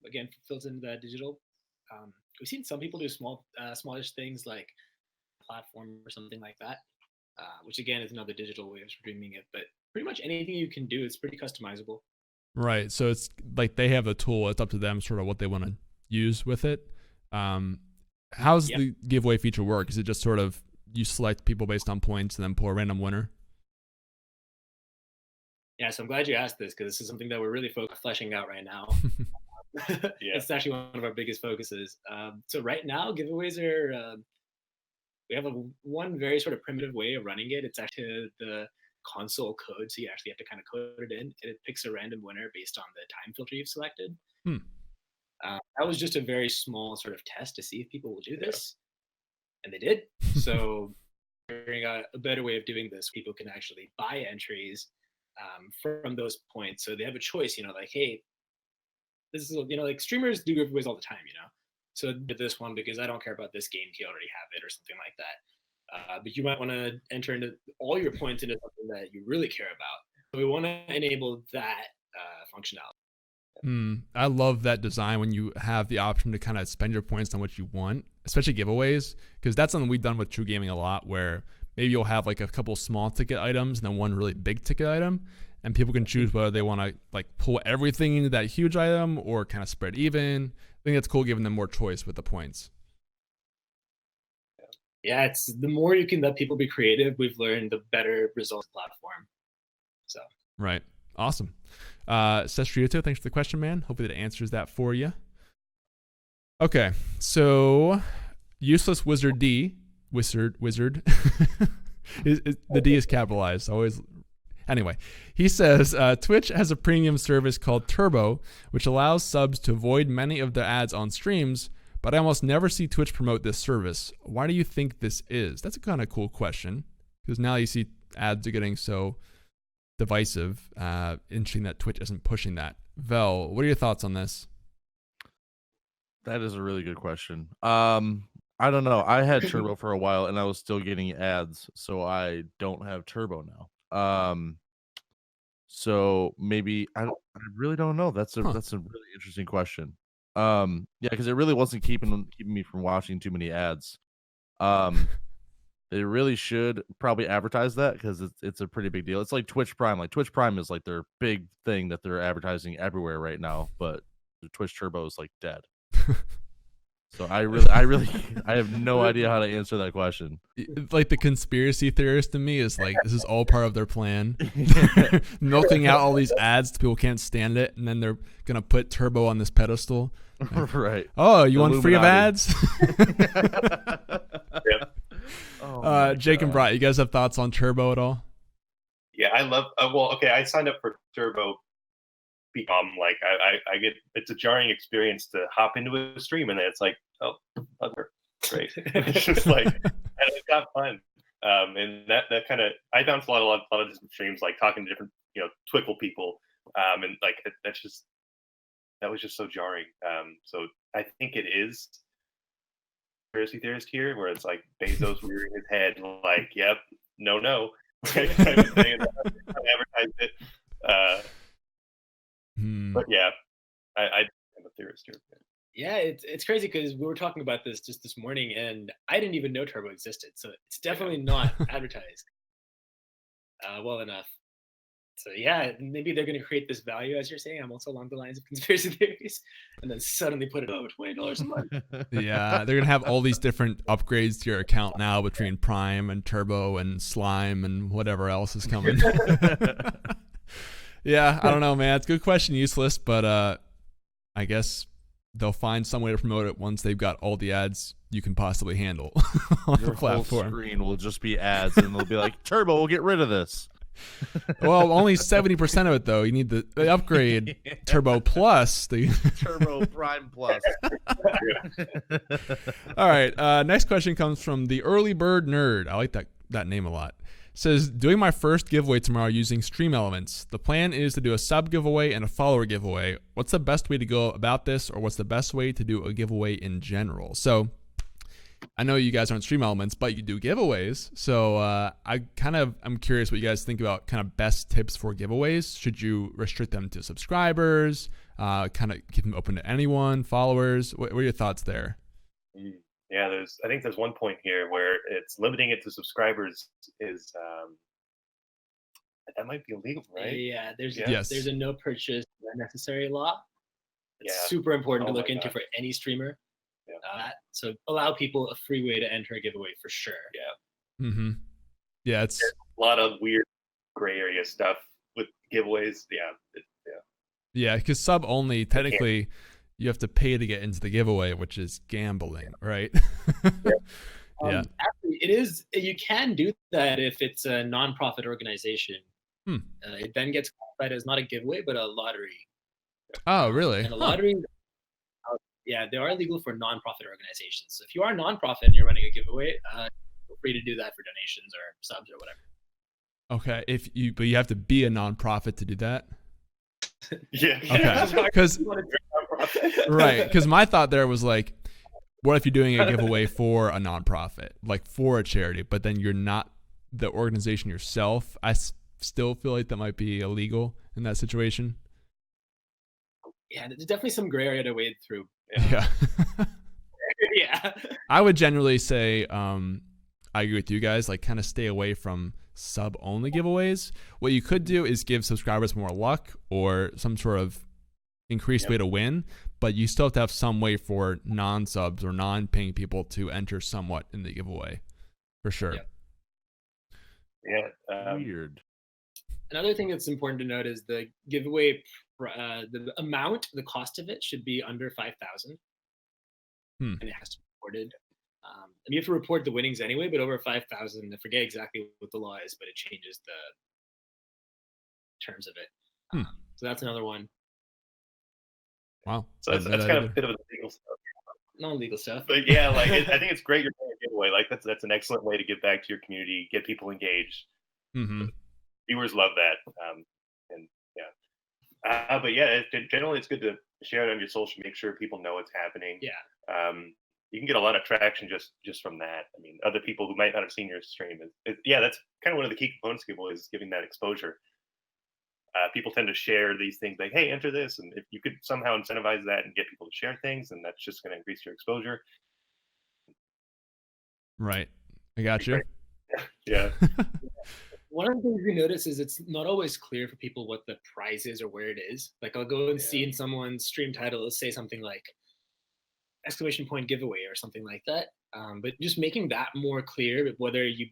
B: Again, fills into that digital. We've seen some people do smallish things like platform or something like that, which again is another digital way of streaming it. But pretty much anything you can do, it's pretty customizable.
A: Right. So it's like they have a tool. It's up to them sort of what they want to use with it. How's the giveaway feature work? Is it just sort of you select people based on points and then pull a random winner?
B: Yeah, so I'm glad you asked this because this is something that we're really fleshing out right now. It's actually one of our biggest focuses. So right now, giveaways are, we have one very sort of primitive way of running it. It's actually the console code. So you actually have to kind of code it in, and it picks a random winner based on the time filter you've selected. That was just a very small sort of test to see if people will do this. And they did. So figuring out a better way of doing this, people can actually buy entries from those points. So they have a choice, like, hey, this is, like streamers do giveaways all the time, So this one, because I don't care about this game, you already have it or something like that. But you might want to enter into all your points into something that you really care about. So we want to enable that functionality.
A: I love that design when you have the option to kind of spend your points on what you want, especially giveaways, because that's something we've done with TRUgaming a lot, where maybe you'll have like a couple small ticket items and then one really big ticket item, and people can choose whether they want to like pull everything into that huge item or kind of spread even. I think that's cool, giving them more choice with the points.
B: Yeah, it's the more you can let people be creative, we've learned the better results platform. So
A: right, awesome. Sestriuto, thanks for the question, man. Hopefully that answers that for you. Okay, so Useless Wizard D, Wizard. The D is capitalized. Always. Anyway, he says Twitch has a premium service called Turbo, which allows subs to avoid many of the ads on streams, but I almost never see Twitch promote this service. Why do you think this is? That's a kind of cool question, because now you see ads are getting so divisive. Interesting that Twitch isn't pushing that. Vel, what are your thoughts on this?
C: That is a really good question. I don't know. I had Turbo for a while, and I was still getting ads, so I don't have Turbo now. So maybe I really don't know. That's a really interesting question. Yeah, because it really wasn't keeping me from watching too many ads. They really should probably advertise that because it's a pretty big deal. It's like Twitch Prime. Like Twitch Prime is like their big thing that they're advertising everywhere right now, but the Twitch Turbo is like dead. So I have no idea how to answer that question.
A: Like the conspiracy theorist in me is like, this is all part of their plan. Milking out all these ads so people can't stand it, and then they're gonna put Turbo on this pedestal. Like,
C: right.
A: Oh, you want free of ads?
D: Yep.
C: Oh
A: Jake and Brat, you guys have thoughts on Turbo at all?
D: Yeah, I love. Well, okay, I signed up for Turbo. Like I get, it's a jarring experience to hop into a stream and then it's like, oh, other, great. It's just like, and it's got fun. And that kind of, I bounced a lot of different streams, like talking to different, Twickle people. And like that was just so jarring. So I think it is conspiracy theorist here, where it's like Bezos rearing his head, like, yep, no, like, kind of thing, and advertise it. But yeah, I'm a theorist here.
B: Yeah, it's crazy because we were talking about this just this morning, and I didn't even know Turbo existed, so it's definitely not advertised well enough. So yeah, maybe they're going to create this value, as you're saying. I'm also along the lines of conspiracy theories, and then suddenly put it over $20 a month.
A: Yeah, they're gonna have all these different upgrades to your account now between Prime and Turbo and Slime and whatever else is coming. Yeah, I don't know, man. It's a good question, useless, but I guess they'll find some way to promote it once they've got all the ads you can possibly handle on the platform.
C: Whole screen will just be ads, and they'll be like, "Turbo, we'll get rid of this."
A: Well, only 70% of it though. You need the upgrade Turbo Plus. The
C: Turbo Prime Plus.
A: All right. Next question comes from the Early Bird Nerd. I like that name a lot. Says, doing my first giveaway tomorrow using Stream Elements. The plan is to do a sub giveaway and a follower giveaway. What's the best way to go about this, or what's the best way to do a giveaway in general? So I know you guys aren't Stream Elements, but you do giveaways. So I'm curious what you guys think about kind of best tips for giveaways. Should you restrict them to subscribers? Kind of keep them open to anyone, followers? What are your thoughts there?
D: Yeah, I think there's one point here where it's limiting it to subscribers is that might be illegal, right?
B: Yeah, there's
A: Yes.
B: a no purchase necessary law. It's
D: Yeah.
B: super important
D: Oh
B: to look
D: my
B: into
D: God.
B: for any streamer.
D: Yeah.
B: So allow people a free way to enter a giveaway for sure.
D: Yeah.
A: Mm-hmm. Yeah, it's
D: There's a lot of weird gray area stuff with giveaways.
A: yeah, because sub only technically you have to pay to get into the giveaway, which is gambling, right? Yeah.
B: Actually, it is. You can do that if it's a nonprofit organization. It then gets classified as not a giveaway, but a lottery.
A: Oh, really?
B: And a lottery, they are legal for nonprofit organizations. So if you are a nonprofit and you're running a giveaway, feel free to do that for donations or subs or whatever.
A: Okay, but you have to be a nonprofit to do that.
D: Yeah.
A: Okay, because right, because my thought there was like, what if you're doing a giveaway for a nonprofit, like for a charity, but then you're not the organization yourself? I still feel like that might be illegal in that situation.
B: Yeah, there's definitely some gray area to wade through.
A: Yeah.
B: Yeah.
A: I would generally say, I agree with you guys, like kind of stay away from sub-only giveaways. What you could do is give subscribers more luck or some sort of increased way to win, but you still have to have some way for non-subs or non-paying people to enter somewhat in the giveaway, for sure.
D: Yeah.
C: Weird.
B: Another thing that's important to note is the giveaway, the amount, the cost of it should be under 5,000, and it has to be reported. You have to report the winnings anyway, but over 5,000, I forget exactly what the law is, but it changes the terms of it. So that's another one.
A: Wow.
D: So that's kind of a bit of the legal stuff.
B: Non-legal stuff.
D: But yeah, like I think it's great you're doing a giveaway. Like that's an excellent way to give back to your community, get people engaged.
A: Mm-hmm.
D: Viewers love that. And yeah, but yeah, generally it's good to share it on your social, make sure people know what's happening.
B: Yeah.
D: You can get a lot of traction just from that. I mean, other people who might not have seen your stream, yeah, that's kind of one of the key components of Giveaway is giving that exposure. People tend to share these things like, hey, enter this. And if you could somehow incentivize that and get people to share things, then that's just going to increase your exposure.
A: Right. I got you.
D: Yeah.
B: One of the things we notice is it's not always clear for people what the prize is or where it is. Like I'll go and see in someone's stream title, let's say something like exclamation point giveaway or something like that. But just making that more clear, whether you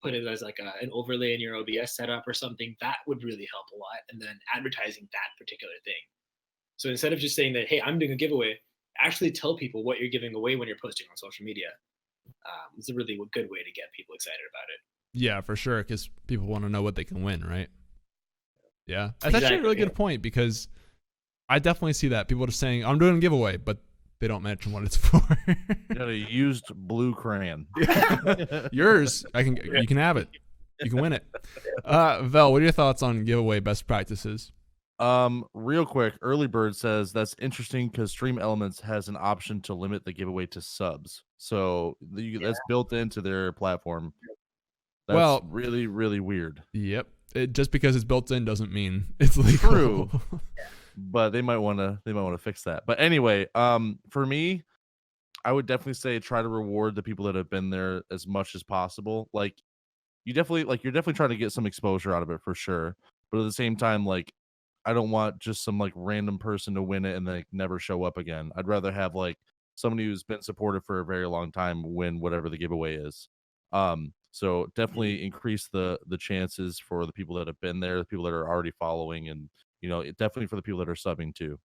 B: put it as like an overlay in your OBS setup or something, that would really help a lot. And then advertising that particular thing. So instead of just saying that, hey, I'm doing a giveaway, actually tell people what you're giving away when you're posting on social media. It's a really good way to get people excited about it.
A: Yeah, for sure, because people want to know what they can win, right? Yeah, that's
B: Exactly,
A: actually a really good point, because I definitely see that. People are just saying, I'm doing a giveaway, but they don't mention what it's for.
C: You got a used blue crayon.
A: Yours, you can have it. You can win it. Vel, what are your thoughts on giveaway best practices?
C: Real quick, Early Bird says that's interesting because Stream Elements has an option to limit the giveaway to subs. So that's built into their platform. That's really, really weird.
A: Yep. Just because it's built in doesn't mean it's legal.
C: True. But they might want to fix that. But anyway, for me, I would definitely say try to reward the people that have been there as much as possible. Like you're definitely trying to get some exposure out of it for sure. But at the same time, like I don't want just some like random person to win it and then never show up again. I'd rather have like somebody who's been supportive for a very long time win whatever the giveaway is. So definitely increase the chances for the people that have been there, the people that are already following, and definitely for the people that are subbing too.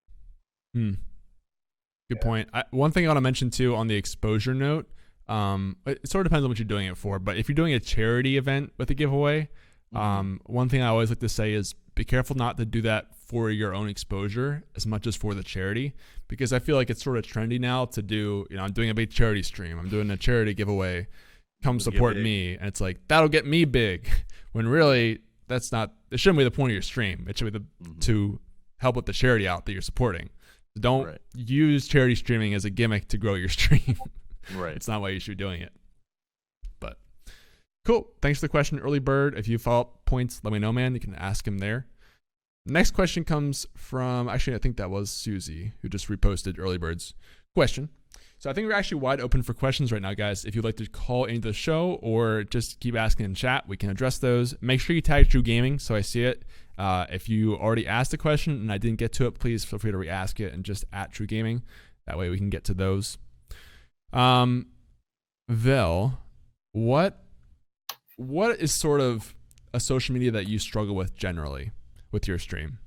A: Good point. One thing I want to mention too on the exposure note, it sort of depends on what you're doing it for, but if you're doing a charity event with a giveaway, one thing I always like to say is be careful not to do that for your own exposure as much as for the charity, because I feel like it's sort of trendy now to do, I'm doing a big charity stream, I'm doing a charity giveaway, come support me, and it's like, that'll get me big, when really it shouldn't be the point of your stream. It should be to help with the charity out that you're supporting. Don't use charity streaming as a gimmick to grow your stream.
C: Right.
A: It's not why you should be doing it. But cool. Thanks for the question, Early Bird. If you have follow-up points, let me know, man. You can ask him there. Next question comes from, actually, I think that was Susie, who just reposted Early Bird's question. So I think we're actually wide open for questions right now, guys. If you'd like to call into the show or just keep asking in chat, we can address those. Make sure you tag TRUgaming so I see it. If you already asked a question and I didn't get to it, please feel free to re-ask it and just at TRUgaming. That way we can get to those. Vel, what is sort of a social media that you struggle with generally with your stream?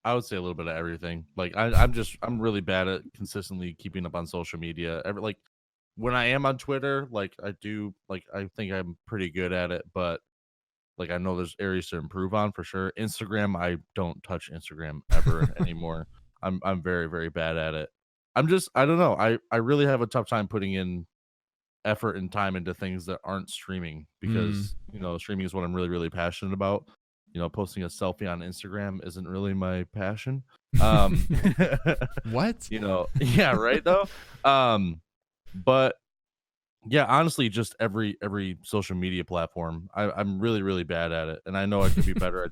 C: I would say a little bit of everything. Like I'm really bad at consistently keeping up on social media. Like when I am on Twitter, like I think I'm pretty good at it, but like I know there's areas to improve on for sure. Instagram, I don't touch Instagram ever anymore. I'm very, very bad at it. I don't know. I really have a tough time putting in effort and time into things that aren't streaming because streaming is what I'm really, really passionate about. Posting a selfie on Instagram isn't really my passion.
A: What?
C: Yeah, right though. But yeah, honestly, just every social media platform, I'm really, really bad at it, and I know I could be better.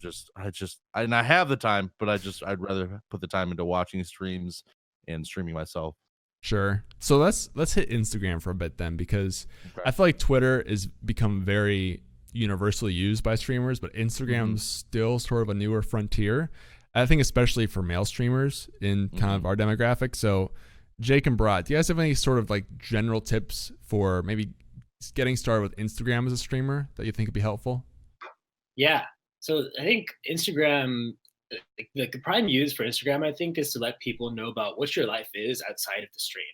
C: I have the time, but I'd rather put the time into watching streams and streaming myself.
A: Sure. So let's hit Instagram for a bit then, because I feel like Twitter is become very universally used by streamers, but Instagram's still sort of a newer frontier. I think especially for male streamers in kind of our demographic. So Jake and Brad, do you guys have any sort of like general tips for maybe getting started with Instagram as a streamer that you think would be helpful?
B: Yeah. So I think Instagram, the prime use for Instagram, I think, is to let people know about what your life is outside of the stream.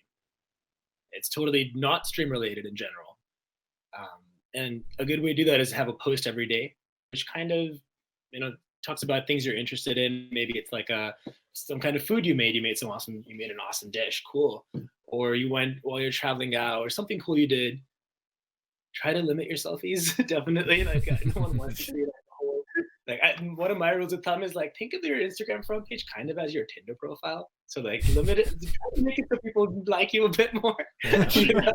B: It's totally not stream related in general. And a good way to do that is to have a post every day, which kind of, talks about things you're interested in. Maybe it's like some kind of food you made an awesome dish. Cool. Or you went while you're traveling out or something cool you did. try to limit your selfies. Definitely, like no one wants to see that whole. Like one of my rules of thumb is like think of your Instagram front page kind of as your Tinder profile. So like limit it, try to make it so people like you a bit more. You know?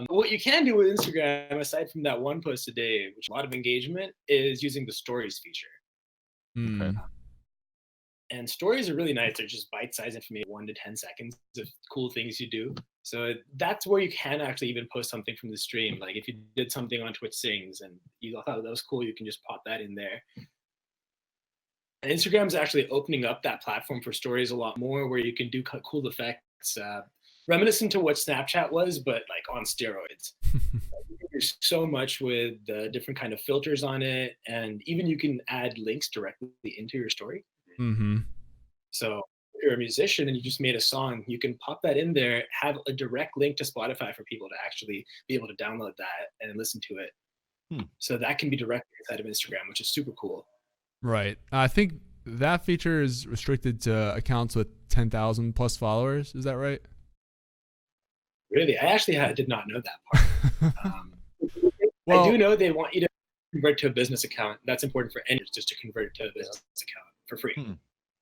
B: What you can do with Instagram, aside from that one post a day, which a lot of engagement, is using the stories feature.
A: Mm.
B: And stories are really nice. They're just bite-sized information, 1 to 10 seconds of cool things you do. So that's where you can actually even post something from the stream. Like if you did something on Twitch Sings and you thought that was cool, you can just pop that in there. And Instagram's actually opening up that platform for stories a lot more, where you can do cool effects, reminiscent to what Snapchat was, but like on steroids. There's so much with the different kind of filters on it, and even you can add links directly into your story.
A: Mm-hmm.
B: So if you're a musician and you just made a song, you can pop that in there, have a direct link to Spotify for people to actually be able to download that and listen to it. So that can be directly inside of Instagram, which is super cool.
A: Right. I think that feature is restricted to accounts with 10,000 plus followers. Is that right?
B: Really? I actually did not know that part.
A: Well,
B: I do know they want you to convert to a business account. That's important for any just to convert it to a business account for free.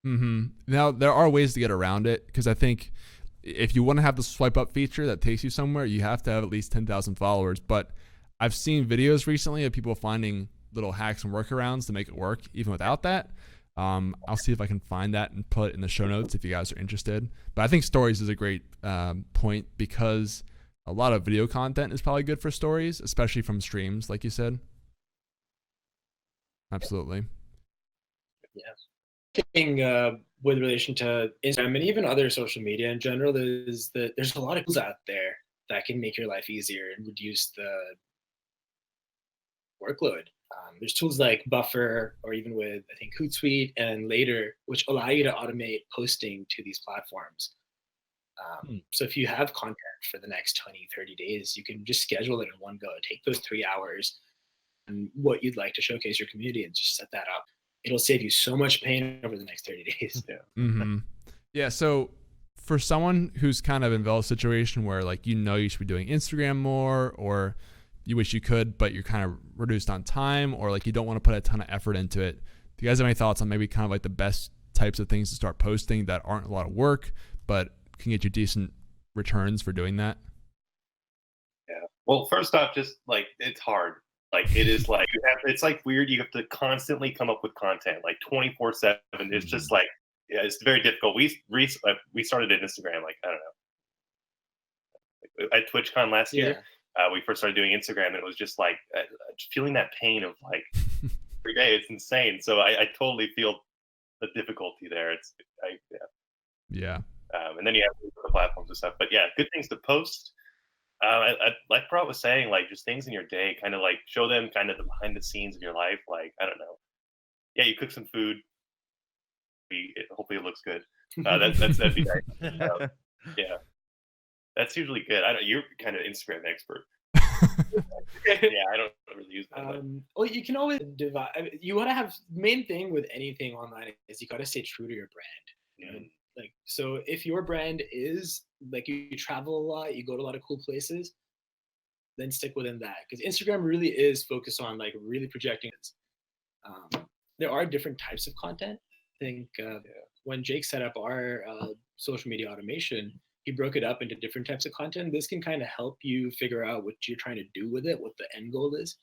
A: Mm-hmm. Now, there are ways to get around it, because I think if you want to have the swipe up feature that takes you somewhere, you have to have at least 10,000 followers. But I've seen videos recently of people finding little hacks and workarounds to make it work even without that. I'll see if I can find that and put it in the show notes if you guys are interested. But I think stories is a great point, because a lot of video content is probably good for stories, especially from streams, like you said. Absolutely.
B: Yeah. Thing with relation to Instagram and even other social media in general is that there's a lot of tools out there that can make your life easier and reduce the workload. There's tools like Buffer, or even with, I think, Hootsuite and Later, which allow you to automate posting to these platforms. So if you have content for the next 20, 30 days, you can just schedule it in one go. Take those 3 hours and what you'd like to showcase your community and just set that up. It'll save you so much pain over the next 30 days.
A: Mm-hmm. Yeah. So for someone who's kind of in Vel's situation where, like, you should be doing Instagram more, or you wish you could, but you're kind of reduced on time, or like you don't want to put a ton of effort into it. Do you guys have any thoughts on maybe kind of like the best types of things to start posting that aren't a lot of work, but can get you decent returns for doing that?
D: Yeah. Well, first off, just like it's hard. Like it is like it's like weird. You have to constantly come up with content like 24/7. It's just like, yeah, it's very difficult. We started at Instagram like, I don't know, at TwitchCon last year. We first started doing Instagram, and it was just like feeling that pain of like every day. It's insane. So I totally feel the difficulty there.
A: Yeah.
D: And then you have the platforms and stuff. But yeah, good things to post. Like Brat was saying, like just things in your day, kind of like show them kind of the behind the scenes of your life. Like, I don't know. Yeah, you cook some food. Hopefully it looks good. That'd be nice. Yeah. That's usually good. You're kind of Instagram expert. Yeah, I don't really use that.
B: Well, you can always divide. You want to have main thing with anything online is you got to stay true to your brand. Like, so if your brand is like you travel a lot, you go to a lot of cool places, then stick within that, because Instagram really is focused on like really projecting. There are different types of content. I think when Jake set up our social media automation, he broke it up into different types of content. This can kind of help you figure out what you're trying to do with it, what the end goal is.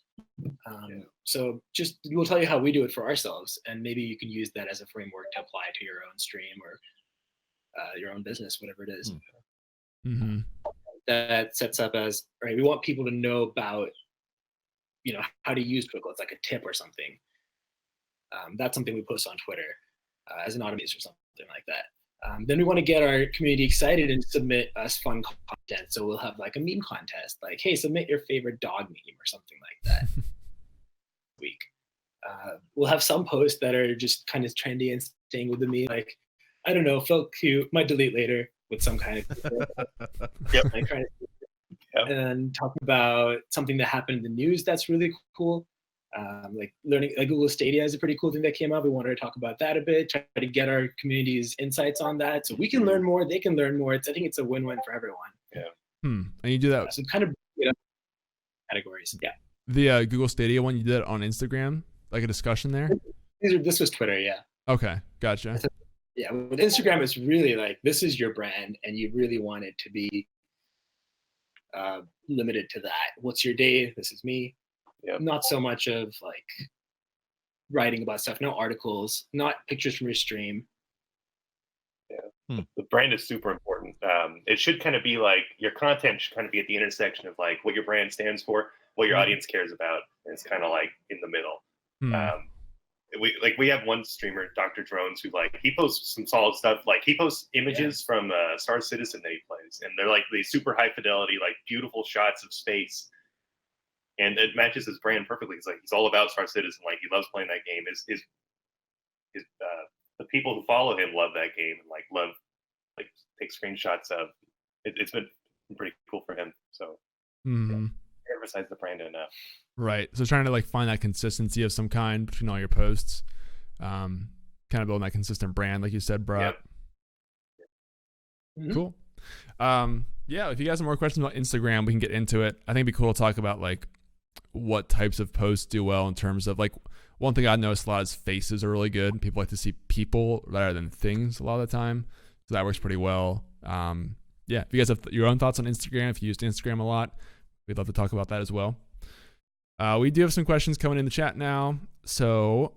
B: So just we'll tell you how we do it for ourselves, and maybe you can use that as a framework to apply to your own stream or your own business, whatever it is.
A: Mm-hmm.
B: That sets up as, right, we want people to know about, how to use Twickle. It's like a tip or something. That's something we post on Twitter as an automation or something like that. Then we want to get our community excited and submit us fun content. So we'll have like a meme contest, like, hey, submit your favorite dog meme or something like that. Week. We'll have some posts that are just kind of trendy and staying with the meme, like, I don't know, felt cute, might delete later with some kind of and talk about something that happened in the news that's really cool. Like learning, like Google Stadia is a pretty cool thing that came out. We wanted to talk about that a bit, try to get our community's insights on that, so we can learn more, they can learn more. I think it's a win-win for everyone.
A: And you do that.
B: So kind of categories. Yeah.
A: The Google Stadia one, you did on Instagram, like a discussion there?
B: This was Twitter, yeah.
A: Okay, gotcha.
B: Yeah, with Instagram, it's really like, this is your brand, and you really want it to be limited to that. What's your day? This is me.
D: Yep.
B: Not so much of like writing about stuff, no articles, not pictures from your stream.
D: The brand is super important. It should kind of be like, your content should kind of be at the intersection of like what your brand stands for, what your audience cares about, and it's kind of like in the middle. We have one streamer, Dr. Drones, who like, he posts some solid stuff. Like, he posts images from Star Citizen that he plays, and they're like these super high fidelity, like beautiful shots of space, and it matches his brand perfectly. It's like, he's all about Star Citizen. Like, he loves playing that game. The people who follow him love that game and like love, like, take screenshots of it. It's been pretty cool for him. So emphasize the brand enough.
A: Right. So trying to like find that consistency of some kind between all your posts, kind of building that consistent brand, like you said, Brock.
B: Yep.
A: Cool. Yeah. If you guys have more questions about Instagram, we can get into it. I think it'd be cool to talk about like what types of posts do well in terms of like, one thing I noticed a lot is faces are really good. People like to see people rather than things a lot of the time. So that works pretty well. Yeah. If you guys have your own thoughts on Instagram, if you used Instagram a lot, we'd love to talk about that as well. We do have some questions coming in the chat now. So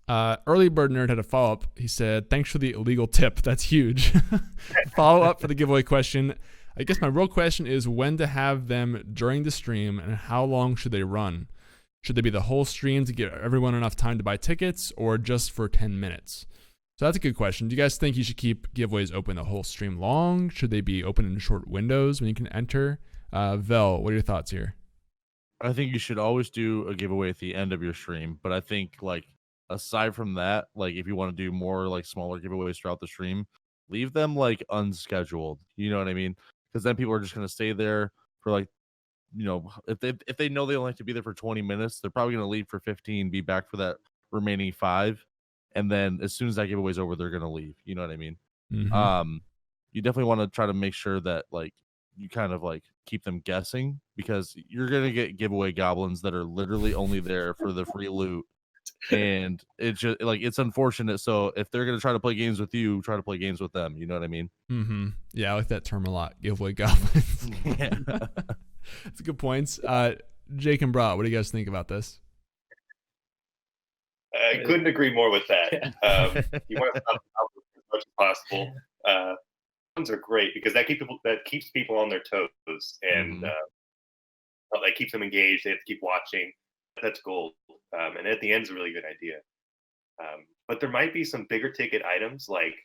A: Early Bird Nerd had a follow-up. He said, thanks for the illegal tip. That's huge. Follow-up for the giveaway question. I guess my real question is when to have them during the stream and how long should they run? Should they be the whole stream to give everyone enough time to buy tickets or just for 10 minutes? So that's a good question. Do you guys think you should keep giveaways open the whole stream long? Should they be open in short windows when you can enter? Vel, what are your thoughts here?
C: I think you should always do a giveaway at the end of your stream. But I think, like, aside from that, like, if you want to do more, like, smaller giveaways throughout the stream, leave them, like, unscheduled. You know what I mean? Because then people are just going to stay there for, like, you know, if they know they only have to be there for 20 minutes, they're probably going to leave for 15, be back for that remaining 5. And then as soon as that giveaway's over, they're going to leave. You know what I mean?
A: Mm-hmm.
C: You definitely want to try to make sure that, like, you kind of like keep them guessing, because you're going to get giveaway goblins that are literally only there for the free loot. And it's just like, it's unfortunate. So if they're going to try to play games with you, try to play games with them. You know what I mean?
A: Mm-hmm. Yeah, I like that term a lot. Giveaway goblins.
C: Yeah.
A: That's good points. Jake and Bra, what do you guys think about this?
D: I couldn't agree more with that. You want to stop as much as possible. Ones are great because that keeps people on their toes, and that keeps them engaged. They have to keep watching. That's gold. And at the end is a really good idea. But there might be some bigger ticket items, like,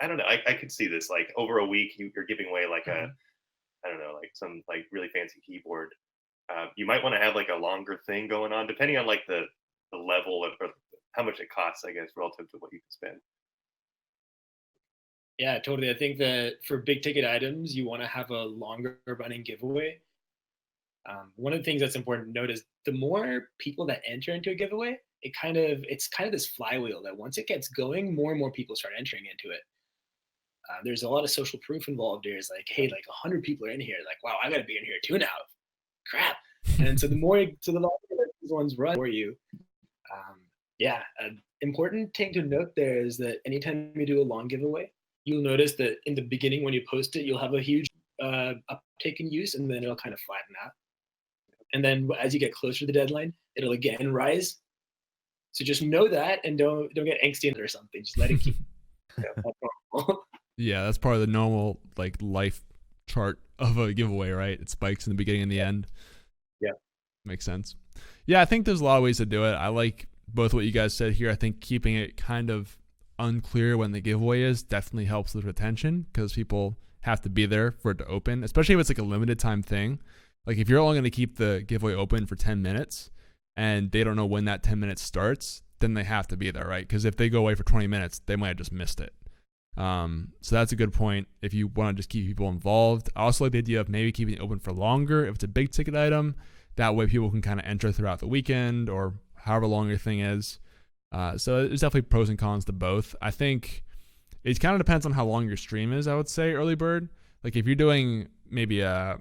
D: I don't know. I could see this, like, over a week you're giving away like I don't know, like some like really fancy keyboard. You might want to have like a longer thing going on, depending on like the level of, or how much it costs, I guess, relative to what you can spend.
B: Yeah, totally. I think that for big ticket items, you want to have a longer running giveaway. One of the things that's important to note is the more people that enter into a giveaway, it's kind of this flywheel that once it gets going, more and more people start entering into it. There's a lot of social proof involved here. It's like, hey, like 100 people are in here. Like, wow, I got to be in here too now. Crap. And so the longer that these ones run for you, an important thing to note there is that anytime you do a long giveaway, you'll notice that in the beginning when you post it, you'll have a huge uptake in use, and then it'll kind of flatten out. And then as you get closer to the deadline, it'll again rise. So just know that, and don't get angsty or something. Just let it keep.
A: Yeah, that's part of the normal like life chart of a giveaway, right? It spikes in the beginning and the end.
B: Yeah.
A: Makes sense. Yeah, I think there's a lot of ways to do it. I like both what you guys said here. I think keeping it kind of unclear when the giveaway is definitely helps with retention, because people have to be there for it to open, especially if it's like a limited time thing. Like if you're only going to keep the giveaway open for 10 minutes and they don't know when that 10 minutes starts, then they have to be there, right? Because if they go away for 20 minutes, they might have just missed it. So that's a good point if you want to just keep people involved. I also like the idea of maybe keeping it open for longer if it's a big ticket item. That way people can kind of enter throughout the weekend or however long your thing is. So there's definitely pros and cons to both. I think it kind of depends on how long your stream is, I would say, early bird. Like if you're doing maybe a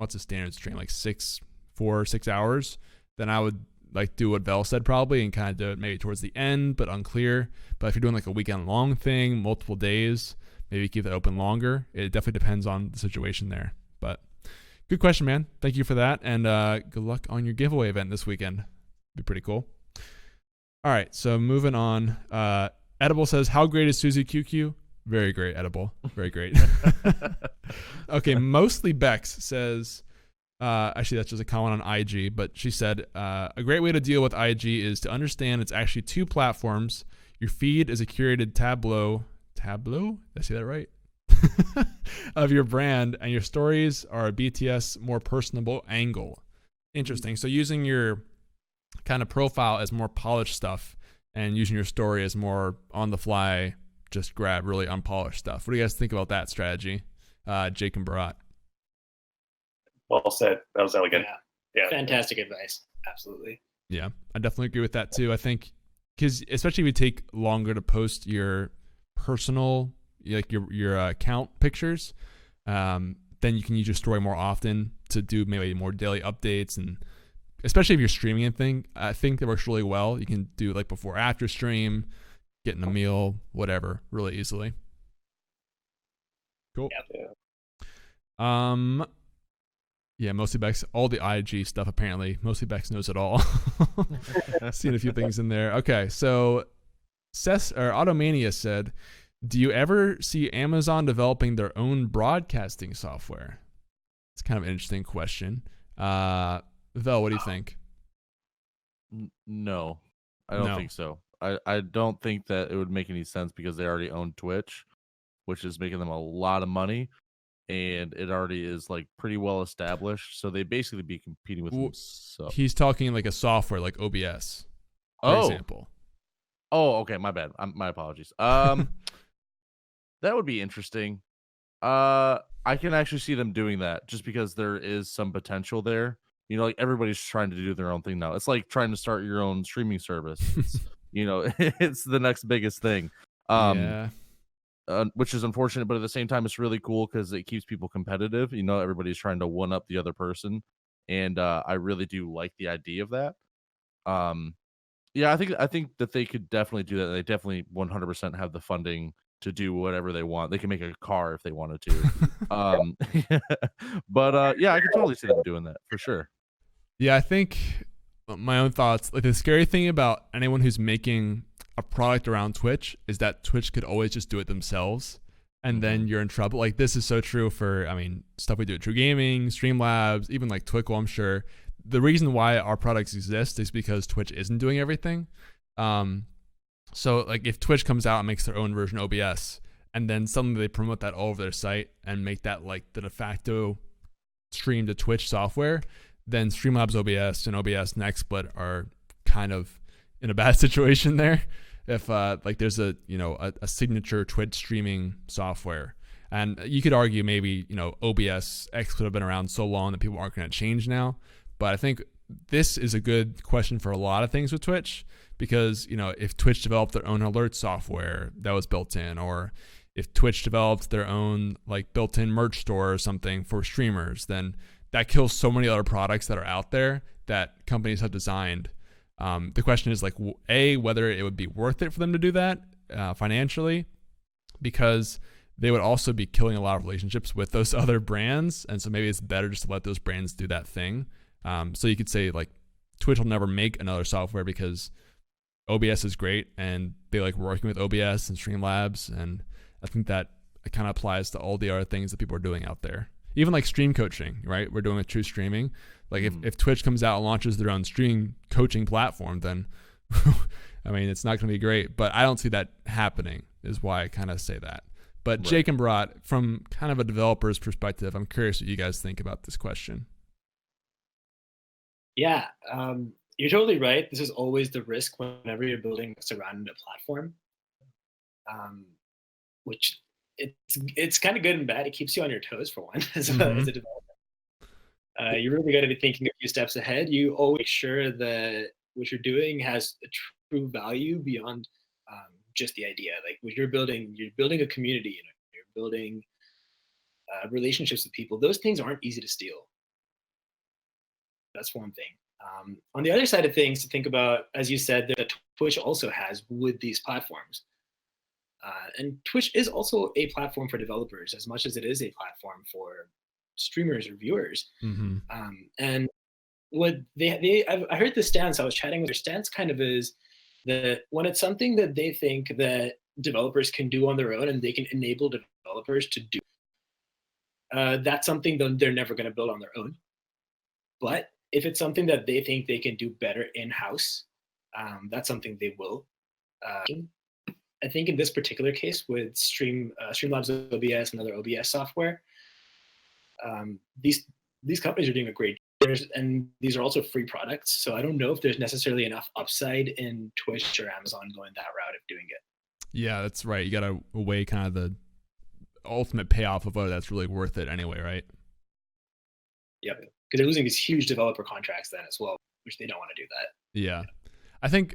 A: what's a standard stream, like 4-6 hours, then I would like do what Vel said probably and kind of do it maybe towards the end, but unclear. But if you're doing like a weekend long thing, multiple days, maybe keep that open longer. It definitely depends on the situation there. But good question, man. Thank you for that. And good luck on your giveaway event this weekend. Be pretty cool. All right, so moving on. Edible says, how great is Suzy QQ? Very great, Edible. Very great. Okay, Mostly Bex says, actually that's just a comment on IG, but she said, a great way to deal with IG is to understand it's actually two platforms. Your feed is a curated tableau? Did I say that right? Of your brand, and your stories are a BTS more personable angle. Interesting. So using your kind of profile as more polished stuff and using your story as more on the fly, just grab really unpolished stuff. What do you guys think about that strategy? Jake and Barat.
D: Well said. That was elegant. Yeah.
B: Fantastic advice. Absolutely.
A: Yeah, I definitely agree with that too. I think because especially if you take longer to post your personal, like your account pictures, then you can use your story more often to do maybe more daily updates, and especially if you're streaming anything, I think that works really well. You can do like before after stream, getting a meal, whatever, really easily. Cool.
D: Yeah.
A: Yeah, Mostly Bex, all the IG stuff apparently. Mostly Bex knows it all. Seen a few things in there. Okay, so Automania said, do you ever see Amazon developing their own broadcasting software? It's kind of an interesting question. Vel, what do you think?
C: No, I don't think so. I don't think that it would make any sense because they already own Twitch, which is making them a lot of money, and it already is like pretty well established. So they basically be competing with themselves.
A: He's talking like a software like OBS, for example.
C: Oh, okay, my bad. My apologies. That would be interesting. I can actually see them doing that just because there is some potential there. You know, like everybody's trying to do their own thing now. It's like trying to start your own streaming service. It's, you know, it's the next biggest thing.
A: Yeah.
C: Which is unfortunate, but at the same time, it's really cool because it keeps people competitive. You know, everybody's trying to one up the other person, and I really do like the idea of that. Yeah, I think that they could definitely do that. They definitely 100% have the funding to do whatever they want. They can make a car if they wanted to. But yeah, I can totally see them doing that for sure.
A: Yeah, I think my own thoughts, like the scary thing about anyone who's making a product around Twitch is that Twitch could always just do it themselves, and then you're in trouble. Like this is so true for, I mean, stuff we do at TRUgaming, Streamlabs, even like Twickle, I'm sure. The reason why our products exist is because Twitch isn't doing everything. So like if Twitch comes out and makes their own version of OBS, and then suddenly they promote that all over their site and make that like the de facto stream to Twitch software, then Streamlabs OBS and OBS NextSplit are kind of in a bad situation there. If like there's a signature Twitch streaming software, and you could argue maybe OBS X could have been around so long that people aren't going to change now. But I think this is a good question for a lot of things with Twitch, because if Twitch developed their own alert software that was built in, or if Twitch developed their own like built-in merch store or something for streamers, then that kills so many other products that are out there that companies have designed. The question is like, whether it would be worth it for them to do that financially, because they would also be killing a lot of relationships with those other brands. And so maybe it's better just to let those brands do that thing. So you could say like Twitch will never make another software because OBS is great and they like working with OBS and Streamlabs. And I think that it kind of applies to all the other things that people are doing out there. Even like stream coaching, right? We're doing with True Streaming. Like if Twitch comes out and launches their own stream coaching platform, then I mean, it's not going to be great, but I don't see that happening is why I kind of say that. But right. Jake and Barat, from kind of a developer's perspective, I'm curious what you guys think about this question.
B: Yeah, you're totally right. This is always the risk whenever you're building surrounding a platform, which it's kind of good and bad. It keeps you on your toes for one as a developer. You really got to be thinking a few steps ahead. You always make sure that what you're doing has a true value beyond just the idea. Like when you're building a community, you're building relationships with people. Those things aren't easy to steal. That's one thing. On the other side of things, to think about, as you said, that Twitch also has with these platforms. And Twitch is also a platform for developers as much as it is a platform for streamers or viewers.
A: Mm-hmm.
B: And what I heard the stance, I was chatting with their stance kind of is that when it's something that they think that developers can do on their own and they can enable developers to do, that's something that they're never going to build on their own. But if it's something that they think they can do better in-house, that's something they will. I think in this particular case with Streamlabs OBS and other OBS software, these companies are doing a great job, and these are also free products. So I don't know if there's necessarily enough upside in Twitch or Amazon going that route of doing it.
A: Yeah, that's right. You got to weigh kind of the ultimate payoff of whether that's really worth it anyway, right?
B: Yep, because they're losing these huge developer contracts then as well, which they don't want to do that.
A: Yeah. I think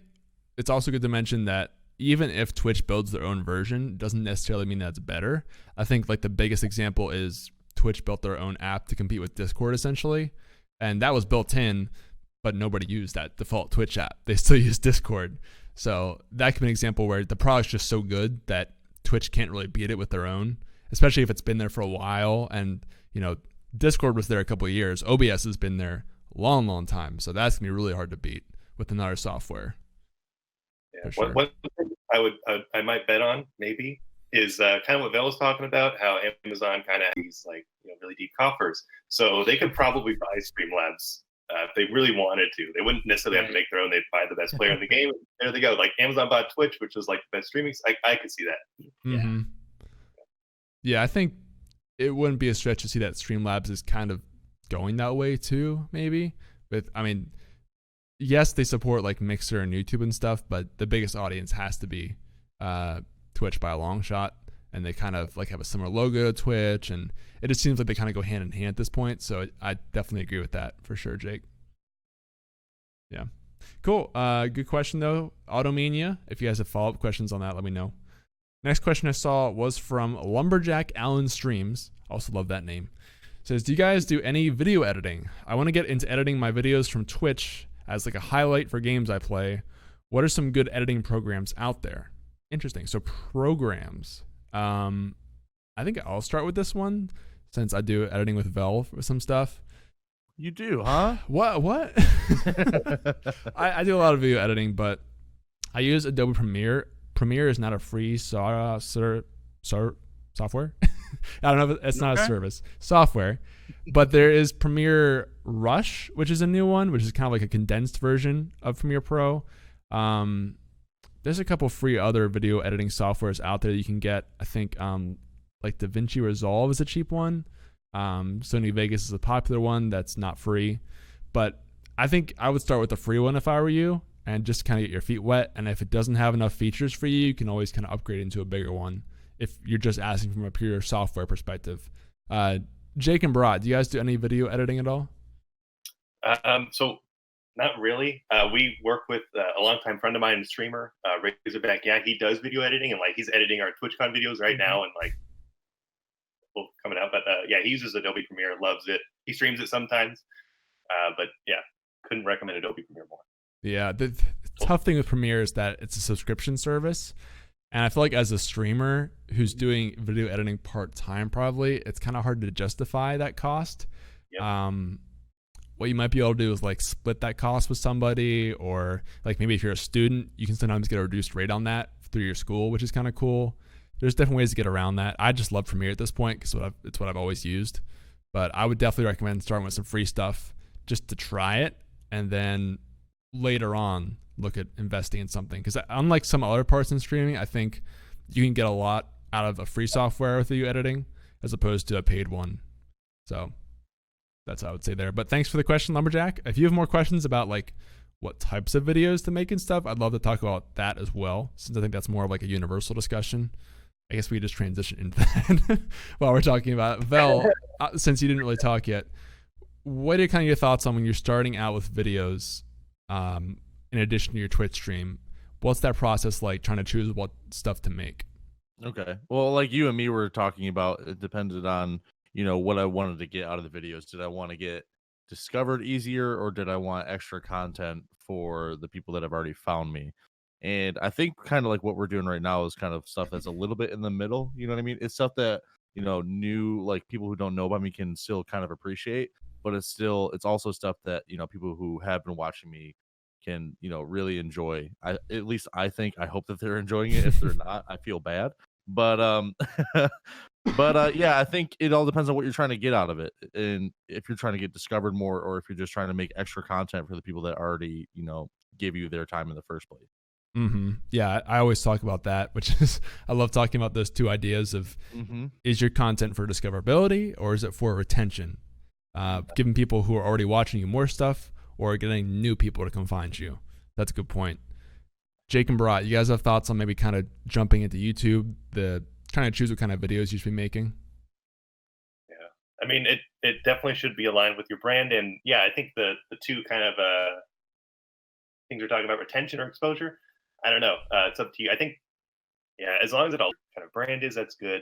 A: it's also good to mention that even if Twitch builds their own version, doesn't necessarily mean that's better. I think like the biggest example is Twitch built their own app to compete with Discord essentially. And that was built in, but nobody used that default Twitch app. They still use Discord. So that could be an example where the product's just so good that Twitch can't really beat it with their own, especially if it's been there for a while. And, you know, Discord was there a couple of years. OBS has been there a long, long time. So that's going to be really hard to beat with another software.
D: Yeah.
A: Sure.
D: One thing I might bet on maybe is kind of what Vel was talking about, how Amazon kind of has these like really deep coffers. So they could probably buy Streamlabs if they really wanted to. They wouldn't necessarily have to make their own. They'd buy the best player in the game. There they go. Like Amazon bought Twitch, which was like the best streaming. I could see that.
A: Mm-hmm. Yeah, I think it wouldn't be a stretch to see that Streamlabs is kind of going that way too, maybe. I mean, yes, they support like Mixer and YouTube and stuff, but the biggest audience has to be Twitch by a long shot. And they kind of like have a similar logo to Twitch, and it just seems like they kind of go hand in hand at this point. So I definitely agree with that for sure, Jake. Yeah. Cool. Good question though, Automania. If you guys have follow-up questions on that, let me know. Next question I saw was from Lumberjack Allen Streams. Also love that name. It says, do you guys do any video editing? I want to get into editing my videos from Twitch as like a highlight for games I play. What are some good editing programs out there? Interesting. So programs. I think I'll start with this one since I do editing with Vel for some stuff.
C: You do, huh?
A: What? I do a lot of video editing, but I use Adobe Premiere. Premiere is not a free software. I don't know if it's not a service. Software. But there is Premiere Rush, which is a new one, which is kind of like a condensed version of Premiere Pro. There's a couple free other video editing softwares out there that you can get. I think like DaVinci Resolve is a cheap one. Sony Vegas is a popular one that's not free. But I think I would start with the free one if I were you and just kind of get your feet wet. And if it doesn't have enough features for you, you can always kind of upgrade into a bigger one if you're just asking from a pure software perspective. Jake and Brad, do you guys do any video editing at all?
D: So not really. We work with a longtime friend of mine and streamer, Razorback. Yeah, he does video editing, and like he's editing our TwitchCon videos right now, and like coming out. But yeah, he uses Adobe Premiere, loves it. He streams it sometimes, but yeah, couldn't recommend Adobe Premiere more.
A: Yeah, the tough thing with Premiere is that it's a subscription service, and I feel like as a streamer who's doing video editing part-time, probably it's kind of hard to justify that cost. Yep. What you might be able to do is like split that cost with somebody, or like maybe if you're a student, you can sometimes get a reduced rate on that through your school, which is kind of cool. There's different ways to get around that. I just love Premiere at this point because it's what I've always used. But I would definitely recommend starting with some free stuff just to try it, and then later on look at investing in something. Because unlike some other parts in streaming, I think you can get a lot out of a free software with video editing as opposed to a paid one. So that's what I would say there. But thanks for the question, Lumberjack. If you have more questions about like what types of videos to make and stuff, I'd love to talk about that as well, since I think that's more of like a universal discussion. I guess we could just transition into that while we're talking about it. Vel, since you didn't really talk yet, what are kind of your thoughts on when you're starting out with videos in addition to your Twitch stream? What's that process like, trying to choose what stuff to make?
C: Okay. Well, like you and me were talking about, it depended on, what I wanted to get out of the videos. Did I want to get discovered easier, or did I want extra content for the people that have already found me? And I think kind of like what we're doing right now is kind of stuff that's a little bit in the middle. You know what I mean? It's stuff that, you know, new, like people who don't know about me can still kind of appreciate, but it's also stuff that, you know, people who have been watching me can, you know, really enjoy. At least I hope that they're enjoying it. If they're not, I feel bad. But but yeah, I think it all depends on what you're trying to get out of it, and if you're trying to get discovered more, or if you're just trying to make extra content for the people that already, you know, give you their time in the first place.
A: Yeah, I always talk about that, which is I love talking about those two ideas of is your content for discoverability or is it for retention? Giving people who are already watching you more stuff or getting new people to come find you. That's a good point. Jake and Barat, you guys have thoughts on maybe kind of jumping into YouTube, trying to choose what kind of videos you should be making?
D: Yeah, I mean, it definitely should be aligned with your brand, and yeah, I think the two kind of things we're talking about, retention or exposure. I don't know. It's up to you. I think, yeah, as long as it all kind of brand is, that's good.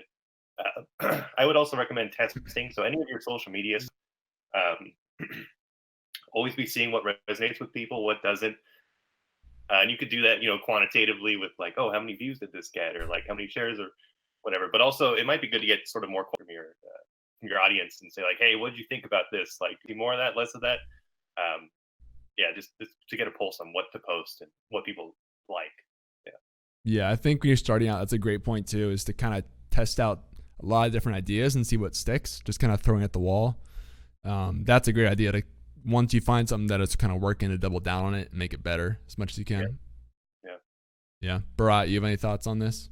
D: I would also recommend testing. So any of your social medias, always be seeing what resonates with people, what doesn't. And you could do that, you know, quantitatively with like, oh, how many views did this get, or like how many shares, or whatever. But also, it might be good to get sort of more from your audience and say like, hey, what did you think about this? Like, do more of that, less of that. Yeah, just to get a pulse on what to post and what people like.
A: Yeah, I think when you're starting out, that's a great point too, is to kind of test out a lot of different ideas and see what sticks, just kind of throwing at the wall. That's a great idea to, once you find something that is kind of working, to double down on it and make it better as much as you can. Yeah. Barat, you have any thoughts on this?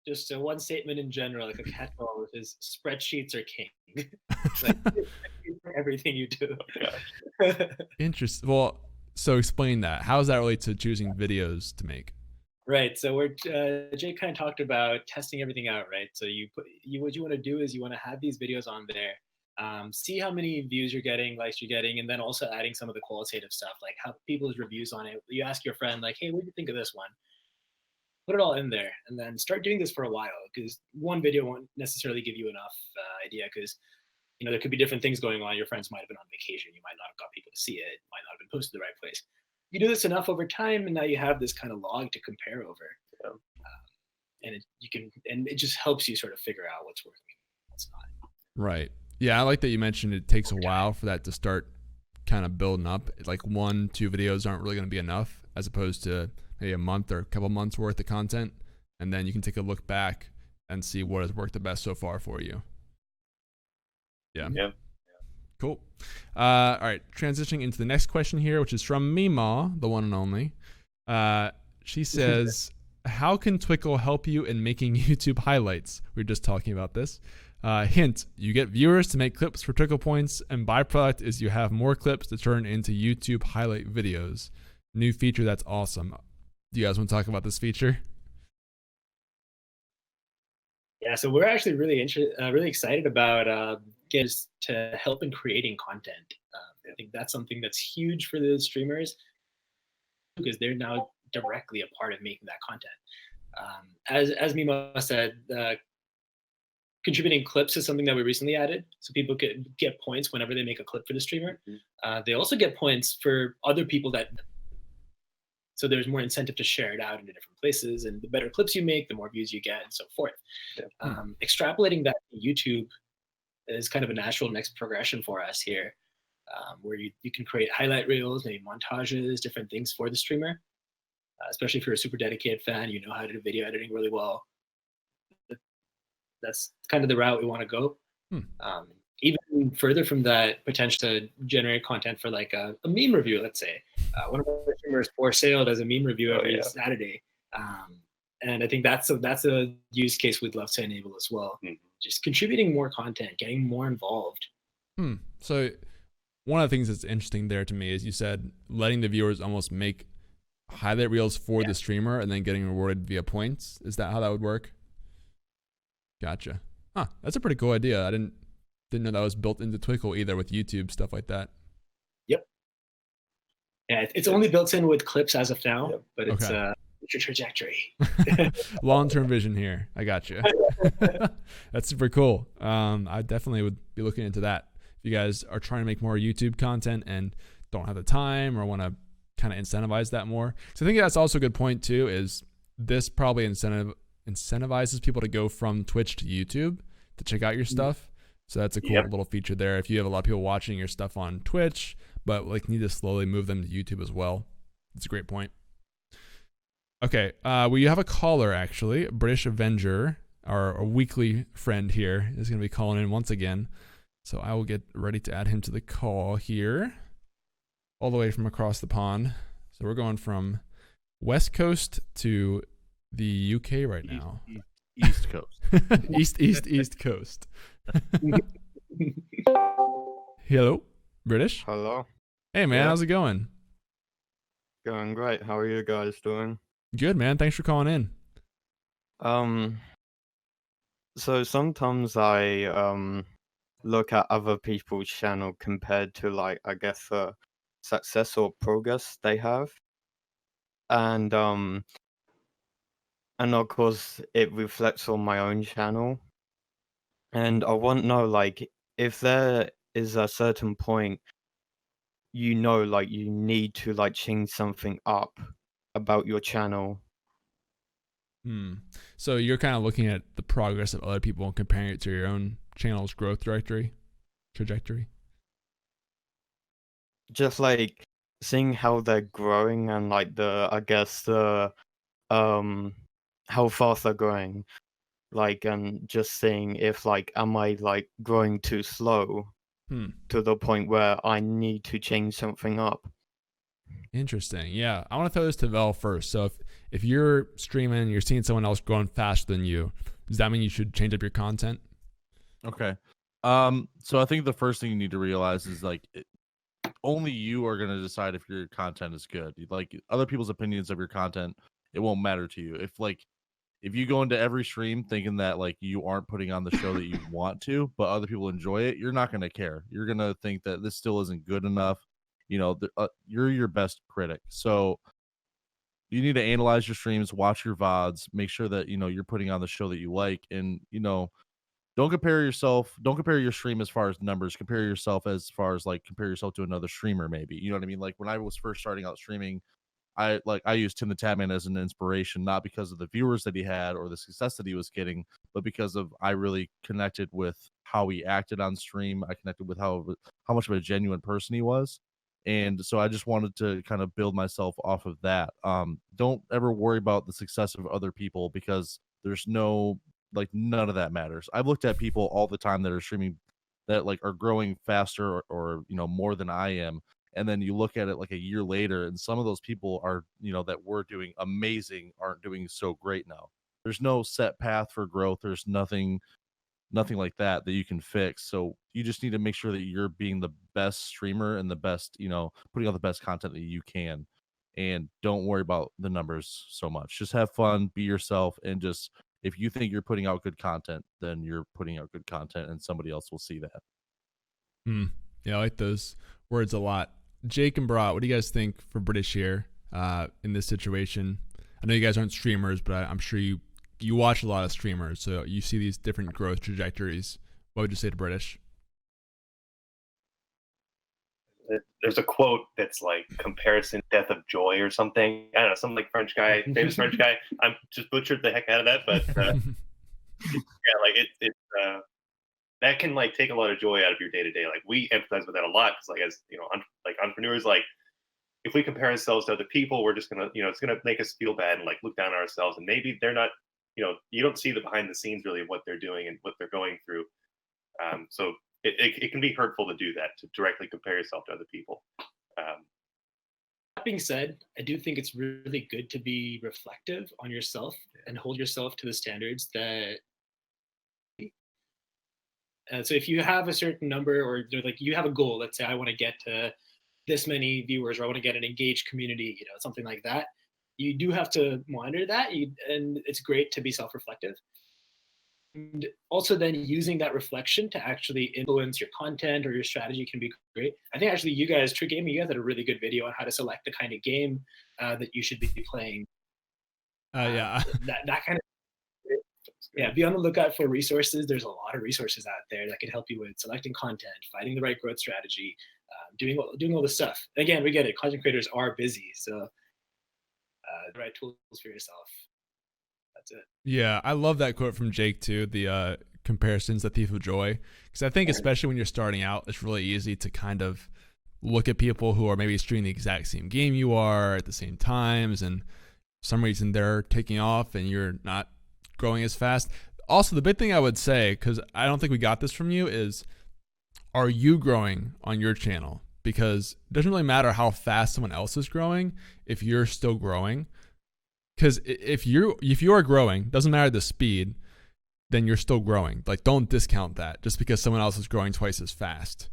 B: Just one statement in general, like a catch-all is spreadsheets are king. Like, everything you do.
A: Interesting. Well, so explain that. How does that relate to choosing videos to make?
B: Right. So Jake kind of talked about testing everything out, right? So what you want to do is you want to have these videos on there, see how many views you're getting, likes you're getting, and then also adding some of the qualitative stuff, like how people's reviews on it. You ask your friend, like, hey, what do you think of this one? Put it all in there, and then start doing this for a while, because one video won't necessarily give you enough idea, because you know there could be different things going on. Your friends might have been on vacation. You might not have got people to see it. It might not have been posted the right place. You do this enough over time, and now you have this kind of log to compare over, and it just helps you sort of figure out what's working and what's not.
A: Right. Yeah, I like that you mentioned it takes a while for that to start kind of building up. Like 1-2 videos aren't really going to be enough, as opposed to maybe a month or a couple months worth of content, and then you can take a look back and see what has worked the best so far for you. Yeah. Cool. All right, transitioning into the next question here, which is from Mima, the one and only. She says, how can Twickle help you in making YouTube highlights? We were just talking about this. Hint, you get viewers to make clips for Twickle points, and byproduct is you have more clips to turn into YouTube highlight videos. New feature that's awesome. Do you guys want to talk about this feature?
B: Yeah, so we're actually really excited about Giz to help in creating content. I think that's something that's huge for the streamers, because they're now directly a part of making that content. As Mima said, contributing clips is something that we recently added, so people could get points whenever they make a clip for the streamer. They also get points for other people so there's more incentive to share it out into different places, and the better clips you make, the more views you get, and so forth. Extrapolating that to YouTube is kind of a natural next progression for us here, where you can create highlight reels, maybe montages, different things for the streamer. Especially if you're a super dedicated fan, you know how to do video editing really well. That's kind of the route we want to go. Even further from that, potential to generate content for like a meme review, let's say. One of our streamers, For Sale, does a meme review every Saturday. And I think that's a use case we'd love to enable as well. Just contributing more content, getting more involved.
A: So one of the things that's interesting there to me is you said letting the viewers almost make highlight reels for the streamer and then getting rewarded via points. Is that how that would work? Gotcha. That's a pretty cool idea. I didn't know that was built into Twickle either, with YouTube, stuff like that.
B: Yep. Yeah, it's only built in with clips as of now, but it's your trajectory.
A: Long-term vision here. I got you. That's super cool. I definitely would be looking into that. you guys are trying to make more YouTube content and don't have the time or want to kind of incentivize that more. So I think that's also a good point too, is this probably incentivizes people to go from Twitch to YouTube to check out your stuff. So that's a cool little feature there. If you have a lot of people watching your stuff on Twitch, but like need to slowly move them to YouTube as well. That's a great point. Okay, we have a caller actually, British Avenger, our weekly friend here, is going to be calling in once again. So I will get ready to add him to the call here, all the way from across the pond. So we're going from West Coast to the UK right now.
C: East Coast.
A: East Coast. Hello, British.
E: Hello.
A: Hey man,
E: Yeah.
A: how's it going?
E: Going great. How are you guys doing?
A: Good man, thanks for calling in.
E: So sometimes I look at other people's channel compared to like I guess the success or progress they have. And of course it reflects on my own channel. And I want to know like if there is a certain point like you need to like change something up about your channel.
A: So you're kind of looking at the progress of other people and comparing it to your own channel's growth trajectory.
E: Just like seeing how they're growing and like the how fast they're growing, like, and just seeing if like am I like growing too slow to the point where I need to change something up.
A: Interesting. Yeah, I want to throw this to Vel first. So if you're streaming, you're seeing someone else growing faster than you, does that mean you should change up your content?
C: Okay. So I think the first thing you need to realize is like only you are going to decide if your content is good. Like other people's opinions of your content, it won't matter to you. If you go into every stream thinking that like you aren't putting on the show that you want to, but other people enjoy it, you're not going to care. You're going to think that this still isn't good enough. You know, you're your best critic. So you need to analyze your streams, watch your VODs, make sure that, you know, you're putting on the show that you like. And, you know, don't compare your stream as far as numbers. Compare yourself as far as like compare yourself to another streamer, maybe. You know what I mean? Like when I was first starting out streaming, I used Tim the Tatman as an inspiration, not because of the viewers that he had or the success that he was getting, but because of I really connected with how he acted on stream. I connected with how much of a genuine person he was. And so I just wanted to kind of build myself off of that. Don't ever worry about the success of other people because there's none of that matters. I've looked at people all the time that are streaming that like are growing faster or you know more than I am, and then you look at it like a year later and some of those people are, you know, that were doing amazing aren't doing so great now. There's no set path for growth. There's nothing like that you can fix. So you just need to make sure that you're being the best streamer and the best, you know, putting out the best content that you can, and don't worry about the numbers so much. Just have fun, be yourself, and just if you think you're putting out good content, then you're putting out good content and somebody else will see that.
A: Yeah, I like those words a lot. Jake and Brat, what do you guys think for British here in this situation? I know you guys aren't streamers, but I'm sure you watch a lot of streamers, so you see these different growth trajectories. What would you say to British?
D: There's a quote that's like comparison death of joy or something. I don't know, some like French guy, famous French guy. I'm just butchered the heck out of that, but yeah, like it that can like take a lot of joy out of your day to day. Like we empathize with that a lot because like as you know, like entrepreneurs, like if we compare ourselves to other people, we're just gonna, you know, it's gonna make us feel bad and like look down on ourselves, and maybe they're not, you know, you don't see the behind the scenes really of what they're doing and what they're going through. So it can be hurtful to do that, to directly compare yourself to other people.
B: That being said, I do think it's really good to be reflective on yourself and hold yourself to the standards that. So if you have a certain number or like you have a goal, let's say I want to get to this many viewers or I want to get an engaged community, you know, something like that. You do have to monitor that, and it's great to be self-reflective. And also then using that reflection to actually influence your content or your strategy can be great. I think actually you guys, TRUgaming, you guys had a really good video on how to select the kind of game that you should be playing.
A: Yeah.
B: That kind of Yeah, be on the lookout for resources. There's a lot of resources out there that can help you with selecting content, finding the right growth strategy, doing all this stuff. Again, we get it. Content creators are busy, so the right tools for yourself. That's it.
A: Yeah, I love that quote from Jake too. The comparisons, the thief of joy, because I think especially when you're starting out, it's really easy to kind of look at people who are maybe streaming the exact same game you are at the same times, and for some reason they're taking off and you're not growing as fast. Also, the big thing I would say, because I don't think we got this from you, is are you growing on your channel? Because it doesn't really matter how fast someone else is growing if you're still growing. Because if you are growing, doesn't matter the speed, then you're still growing. Like, don't discount that just because someone else is growing twice as fast.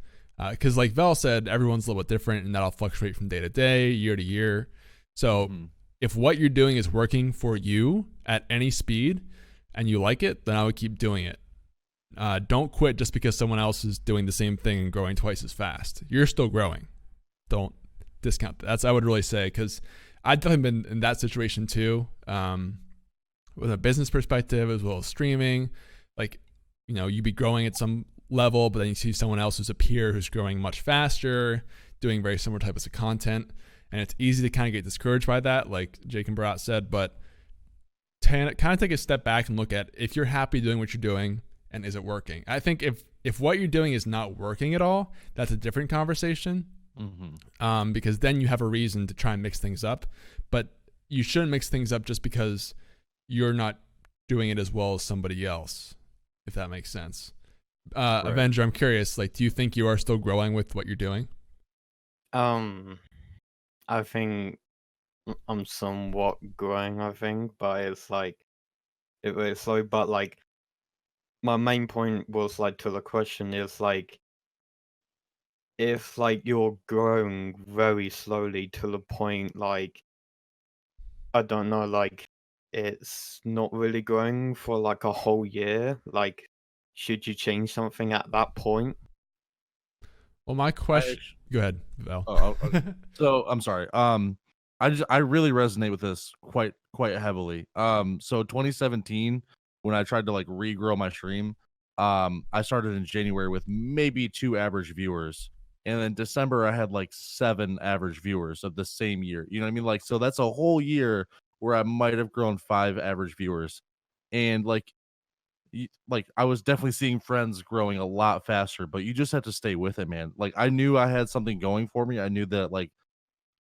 A: Because like Vel said, everyone's a little bit different, and that'll fluctuate from day to day, year to year. So if what you're doing is working for you at any speed and you like it, then I would keep doing it. Don't quit just because someone else is doing the same thing and growing twice as fast. You're still growing. Don't discount that. That's I would really say, because I've definitely been in that situation too, with a business perspective as well as streaming. Like, you know, you'd be growing at some level, but then you see someone else who's a peer who's growing much faster, doing very similar types of content, and it's easy to kind of get discouraged by that, like Jake and Barat said. But kind of take a step back and look at if you're happy doing what you're doing and is it working. I think if what you're doing is not working at all, that's a different conversation. Because then you have a reason to try and mix things up, but you shouldn't mix things up just because you're not doing it as well as somebody else, if that makes sense. Right. Avenger, I'm curious, like, do you think you are still growing with what you're doing?
E: I think I'm somewhat growing, I think, but it's like it's slow. But like my main point was like to the question is like, if like you're growing very slowly to the point like, I don't know, like it's not really growing for like a whole year, like should you change something at that point?
A: Well, my question. Go ahead, Val.
C: Okay. So I'm sorry. I really resonate with this quite heavily. So 2017, when I tried to like regrow my stream, I started in January with maybe 2 average viewers, and then December I had like 7 average viewers of the same year. You know what I mean? Like, so that's a whole year where I might have grown 5 average viewers, and like I was definitely seeing friends growing a lot faster, but you just have to stay with it, man. Like, I knew I had something going for me. I knew that like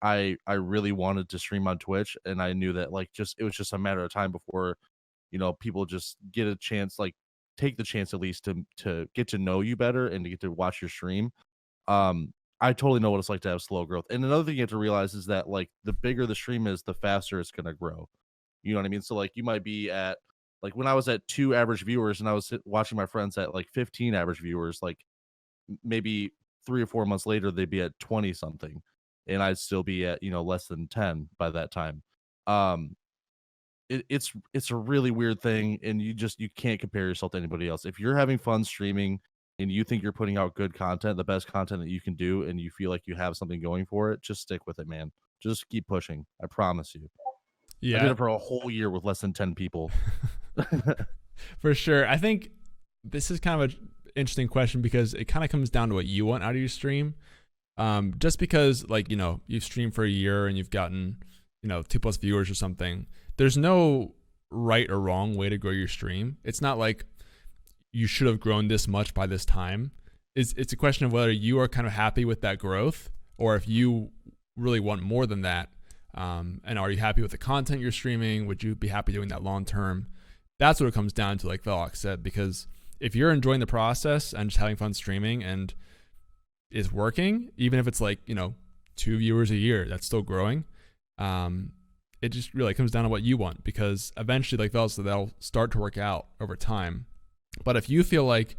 C: I really wanted to stream on Twitch, and I knew that like it was just a matter of time before, you know, people just get a chance, like take the chance at least to get to know you better and to get to watch your stream. I totally know what it's like to have slow growth. And another thing you have to realize is that like the bigger the stream is, the faster it's gonna grow. You know what I mean? So like you might be at like when I was at 2 average viewers and I was watching my friends at like 15 average viewers, like maybe 3 or 4 months later they'd be at 20 something, and I'd still be at, you know, less than 10 by that time. It's a really weird thing, and you can't compare yourself to anybody else. If you're having fun streaming and you think you're putting out good content, the best content that you can do, and you feel like you have something going for it, just stick with it, man. Just keep pushing. I promise you. Yeah. I did it for a whole year with less than 10 people.
A: For sure. I think this is kind of an interesting question because it kind of comes down to what you want out of your stream. Just because, like, you know, you've streamed for a year and you've gotten, you know, 2+ viewers or something, there's no right or wrong way to grow your stream. It's not like you should have grown this much by this time. It's a question of whether you are kind of happy with that growth or if you really want more than that. And are you happy with the content you're streaming? Would you be happy doing that long term? That's what it comes down to, like Velox said, because if you're enjoying the process and just having fun streaming and is working, even if it's like, you know, 2 viewers a year, that's still growing. It just really comes down to what you want, because eventually, like Vel said, that'll start to work out over time. But if you feel like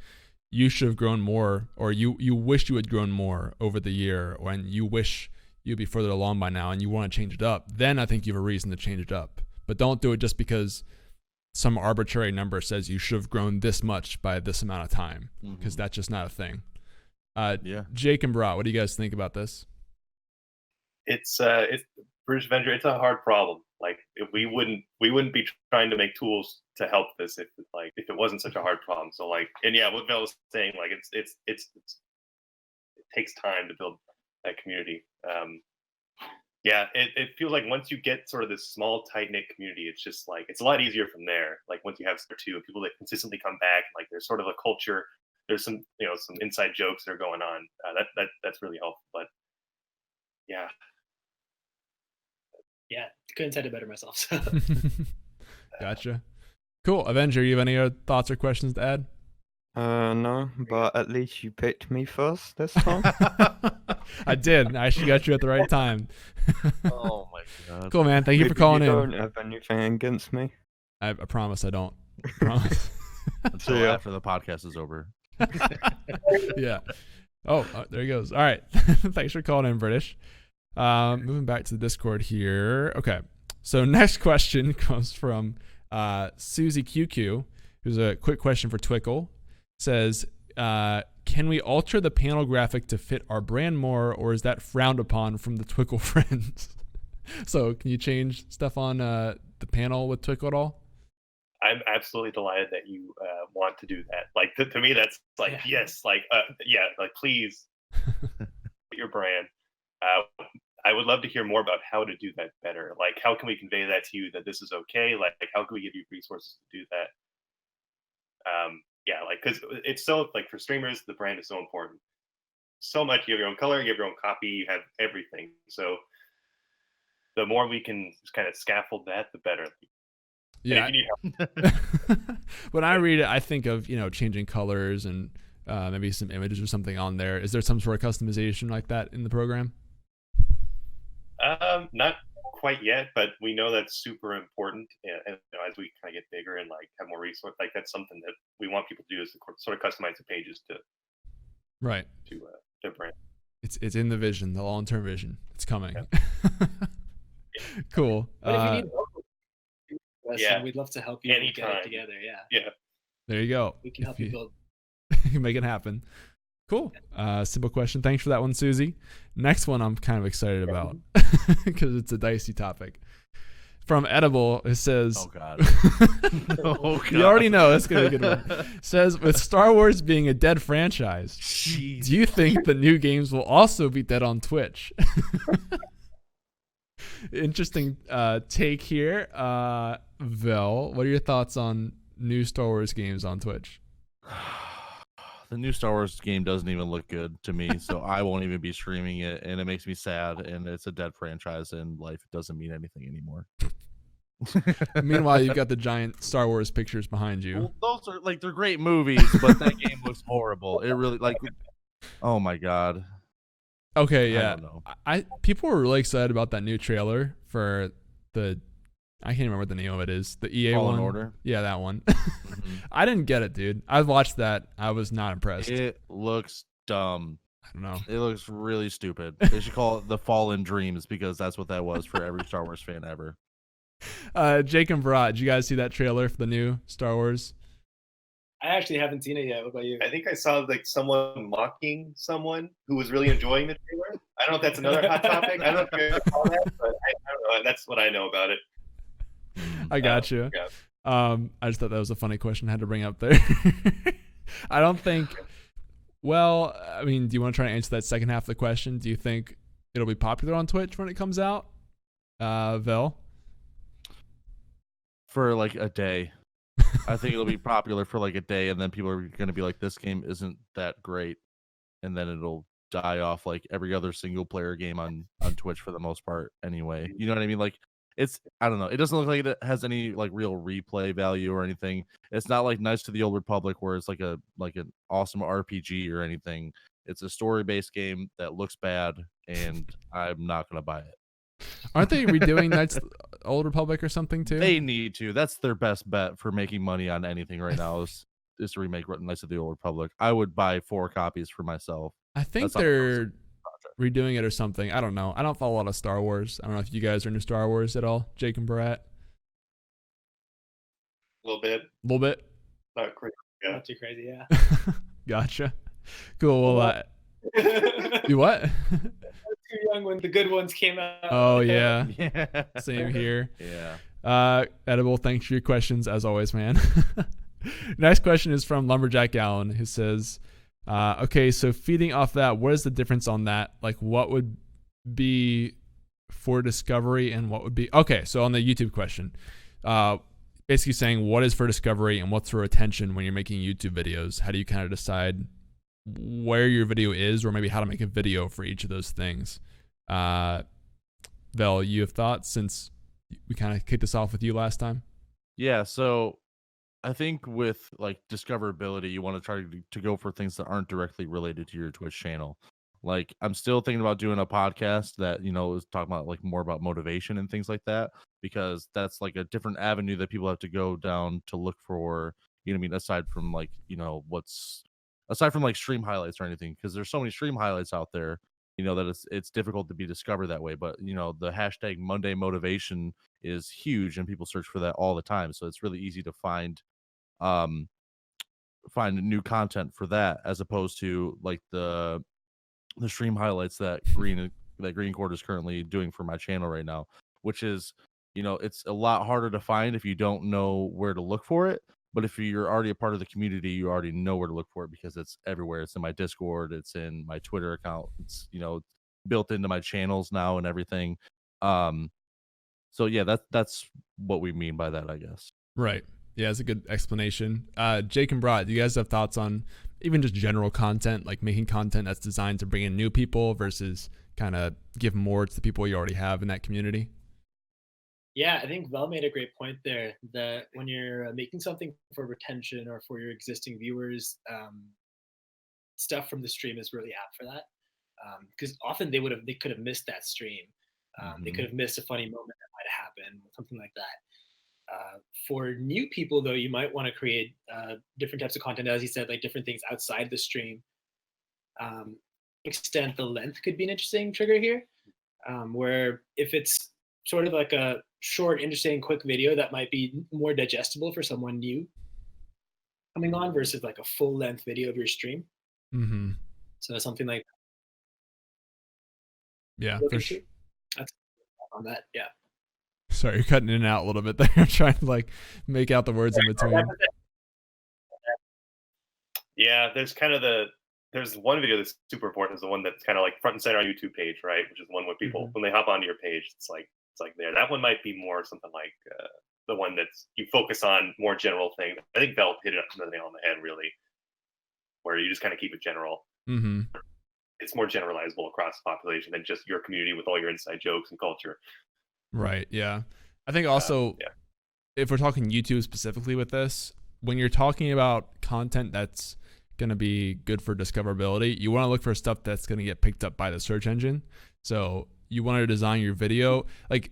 A: you should have grown more, or you wish you had grown more over the year, and you wish you'd be further along by now and you want to change it up, then I think you have a reason to change it up. But don't do it just because some arbitrary number says you should have grown this much by this amount of time, because that's just not a thing. Yeah. Jake and Barat, what do you guys think about this?
D: It's British Avenger. It's a hard problem. Like we wouldn't be trying to make tools to help this if it wasn't such a hard problem. So like, and yeah, what Vel was saying, like it takes time to build that community. Yeah, it feels like once you get sort of this small, tight knit community, it's just like it's a lot easier from there. Like once you have two and people that consistently come back, like there's sort of a culture. There's some some inside jokes that are going on. That's really helpful. But yeah,
B: couldn't said it better myself. So.
A: Gotcha. Cool. Avenger, you have any other thoughts or questions to add?
E: No, but at least you picked me first this time.
A: I did. I actually got you at the right time.
C: Oh my god.
A: Cool, man. Thank you for calling
E: you
A: in.
E: Don't have anything against me.
A: I promise I don't. Promise.
C: Until after the podcast is over.
A: Yeah. Oh, there he goes. All right. Thanks for calling in, British. Moving back to the Discord here. Okay. So next question comes from Susie QQ, who's a quick question for Twickle. Says, can we alter the panel graphic to fit our brand more, or is that frowned upon from the Twickle friends? So can you change stuff on the panel with Twickle at all?
D: I'm absolutely delighted that you want to do that. Like to me, that's like yes, like like please your brand. I would love to hear more about how to do that better. Like how can we convey that to you that this is okay? Like how can we give you resources to do that? Like because it's so like for streamers, the brand is so important. So much. You have your own color, you have your own copy, you have everything. So the more we can just kind of scaffold that, the better.
A: Yeah. When I read it, I think of changing colors and maybe some images or something on there. Is there some sort of customization like that in the program?
D: Not quite yet, but we know that's super important. And as we kind of get bigger and like have more resources, like that's something that we want people to do is to sort of customize the pages to their brand.
A: It's in the vision, the long-term vision. It's coming. Yeah. Cool.
B: But if you need we'd love to help you
D: anytime.
B: Get it together. Yeah.
A: There you go.
B: We can help you build.
A: You can make it happen. Cool. Simple question. Thanks for that one, Susie. Next one I'm kind of excited about because it's a dicey topic. From Edible, it says...
C: Oh, God. Oh, God.
A: You already know. It's going to be a good one. Says, with Star Wars being a dead franchise,
C: Jeez.
A: Do you think the new games will also be dead on Twitch? Interesting take here. Vel, what are your thoughts on new Star Wars games on Twitch?
C: The new Star Wars game doesn't even look good to me, so I won't even be streaming it, and it makes me sad, and it's a dead franchise, and life doesn't mean anything anymore.
A: Meanwhile, you've got the giant Star Wars pictures behind you.
C: Well, those are like they're great movies, but that game looks horrible. It really oh my God.
A: Okay, yeah.
C: I don't know.
A: People were really excited about that new trailer for I can't remember what the name of it is. The EA
C: Fallen
A: one.
C: Order.
A: Yeah, that one.
C: Mm-hmm.
A: I didn't get it, dude. I watched that. I was not impressed.
C: It looks dumb.
A: I don't know.
C: It looks really stupid. They should call it the Fallen Dreams because that's what that was for every Star Wars fan ever.
A: Jake and Barat, did you guys see that trailer for the new Star Wars?
B: I actually haven't seen it yet. What about you?
D: I think I saw like someone mocking someone who was really enjoying the trailer. I don't know if that's another hot topic. I don't know if you call that, but I don't know. That's what I know about it.
A: I got you.
D: Yeah.
A: I just thought that was a funny question I had to bring up there. I don't think. Well, I mean, do you want to try to answer that second half of the question? Do you think it'll be popular on Twitch when it comes out, Vel?
C: For like a day. I think it'll be popular for like a day, and then people are going to be like, this game isn't that great. And then it'll die off like every other single player game on Twitch for the most part anyway. You know what I mean? Like, I don't know. It doesn't look like it has any like real replay value or anything. It's not like Knights of the Old Republic where it's like an awesome RPG or anything. It's a story-based game that looks bad, and I'm not going to buy it.
A: Aren't they redoing Knights of the Old Republic or something too?
C: They need to. That's their best bet for making money on anything right now is to remake Knights of the Old Republic. I would buy 4 copies for myself.
A: I think they're redoing it or something. I don't know. I don't follow a lot of Star Wars. I don't know if you guys are into Star Wars at all, Jake and Barat.
D: A little bit. Not crazy. Yeah.
B: Not too crazy, yeah.
A: Gotcha. Cool. Well, you what?
B: too young when the good ones came out.
A: Oh yeah,
C: Yeah.
A: same here.
C: Yeah.
A: Edible, thanks for your questions as always, man. Next question is from Lumberjack Allen, who says, okay, so feeding off that, what is the difference on that? Like, what would be for discovery and what would be... Okay, so on the YouTube question, basically saying what is for discovery and what's for retention when you're making YouTube videos. How do you kind of decide where your video is, or maybe how to make a video for each of those things? Vel, you have thoughts since we kind of kicked this off with you last time?
C: Yeah, so I think with like discoverability, you want to try to go for things that aren't directly related to your Twitch channel. Like, I'm still thinking about doing a podcast that, you know, is talking about like more about motivation and things like that, because that's like a different avenue that people have to go down to look for, you know what I mean, aside from like, you know, aside from like stream highlights or anything, because there's so many stream highlights out there, you know, that it's difficult to be discovered that way. But, you know, the hashtag Monday motivation is huge and people search for that all the time. So it's really easy to find new content for that, as opposed to like the stream highlights that GreenChord is currently doing for my channel right now, which is, you know, it's a lot harder to find if you don't know where to look for it. But if you're already a part of the community, you already know where to look for it because it's everywhere. It's in my Discord, it's in my Twitter account, it's, you know, built into my channels now and everything. So yeah, that's what we mean by that, I guess.
A: Right. Yeah, it's a good explanation. Jake and Brott, do you guys have thoughts on even just general content, like making content that's designed to bring in new people versus kind of give more to the people you already have in that community?
B: Yeah, I think Val made a great point there, that when you're making something for retention or for your existing viewers, stuff from the stream is really apt for that. Because often they could have missed that stream. They could have missed a funny moment that might have happened, something like that. For new people, though, you might want to create different types of content, as he said, like different things outside the stream. Extent the length could be an interesting trigger here, where if it's sort of like a short, interesting, quick video that might be more digestible for someone new coming on versus like a full-length video of your stream.
A: Mm-hmm.
B: So something like that.
A: Yeah, for sure.
B: That's on that, yeah.
A: Sorry, you're cutting in and out a little bit there. I'm trying to like make out the words in between.
D: Yeah, there's one video that's super important, is the one that's kind of like front and center on YouTube page, right? Which is the one where people, when they hop onto your page, it's like there. That one might be more something like the one that's you focus on more general things. I think Vel hit it the nail on the head, really, where you just kind of keep it general.
A: Mm-hmm.
D: It's more generalizable across the population than just your community with all your inside jokes and culture.
A: Right. Yeah. I think also, if we're talking YouTube specifically with this, when you're talking about content that's going to be good for discoverability, you want to look for stuff that's going to get picked up by the search engine. So you want to design your video. Like,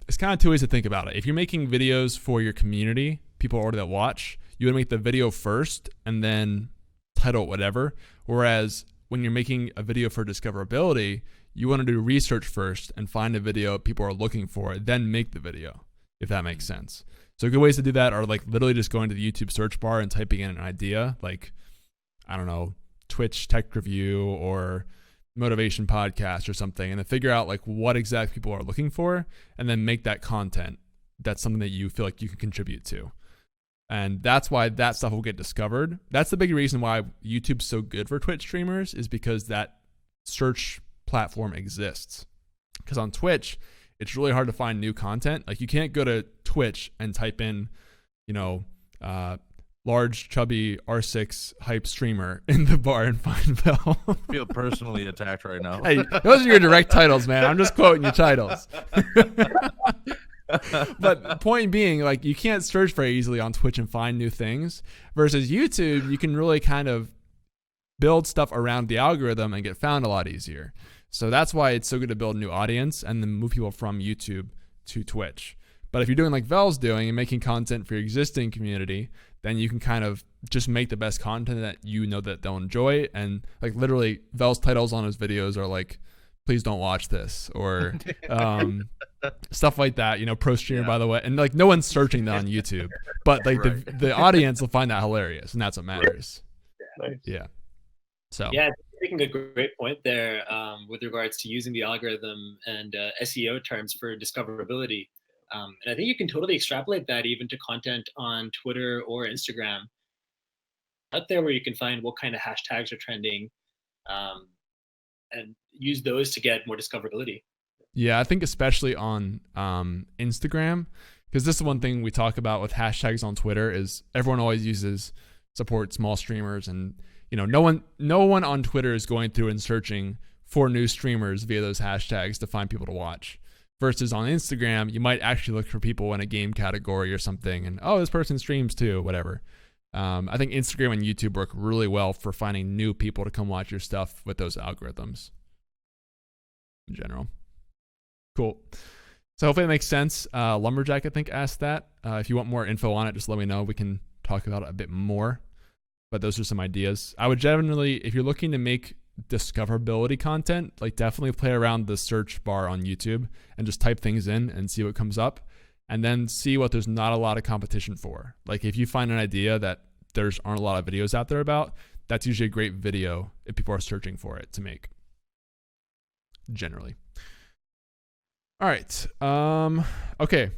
A: it's kind of two ways to think about it. If you're making videos for your community, people already that watch, you want to make the video first and then title it whatever. Whereas when you're making a video for discoverability, you want to do research first and find a video people are looking for, then make the video, if that makes sense. So good ways to do that are like literally just going to the YouTube search bar and typing in an idea, like, I don't know, Twitch tech review or motivation podcast or something, and then figure out like what exactly people are looking for, and then make that content that's something that you feel like you can contribute to. And that's why that stuff will get discovered. That's the big reason why YouTube's so good for Twitch streamers, is because that search platform exists. Because on Twitch, it's really hard to find new content. Like, you can't go to Twitch and type in, you know, large chubby R6 hype streamer in the bar and find Vel.
C: I feel personally attacked right now.
A: Hey, those are your direct titles, man. I'm just quoting your titles. But point being, like, you can't search very easily on Twitch and find new things. Versus YouTube, you can really kind of build stuff around the algorithm and get found a lot easier. So that's why it's so good to build a new audience and then move people from YouTube to Twitch. But if you're doing like Vel's doing and making content for your existing community, then you can kind of just make the best content that you know that they'll enjoy. And like literally Vel's titles on his videos are like, please don't watch this, or stuff like that, you know, pro streamer, by the way. And like no one's searching that on YouTube, but like the audience will find that hilarious, and that's what matters.
D: Nice.
A: Yeah. So
B: yeah, making a great point there with regards to using the algorithm and SEO terms for discoverability. And I think you can totally extrapolate that even to content on Twitter or Instagram out there where you can find what kind of hashtags are trending and use those to get more discoverability.
A: Yeah, I think especially on Instagram, because this is one thing we talk about with hashtags on Twitter is everyone always uses support small streamers, and no one on Twitter is going through and searching for new streamers via those hashtags to find people to watch. Versus on Instagram, you might actually look for people in a game category or something, and this person streams too, whatever. I think Instagram and YouTube work really well for finding new people to come watch your stuff with those algorithms in general. Cool. So hopefully it makes sense. Lumberjack, I think, asked that. If you want more info on it, just let me know. We can talk about it a bit more. But those are some ideas. I would generally, if you're looking to make discoverability content, like definitely play around the search bar on YouTube and just type things in and see what comes up. And then see what there's not a lot of competition for. Like if you find an idea that there's aren't a lot of videos out there about, that's usually a great video if people are searching for it to make. Generally. All right. Okay.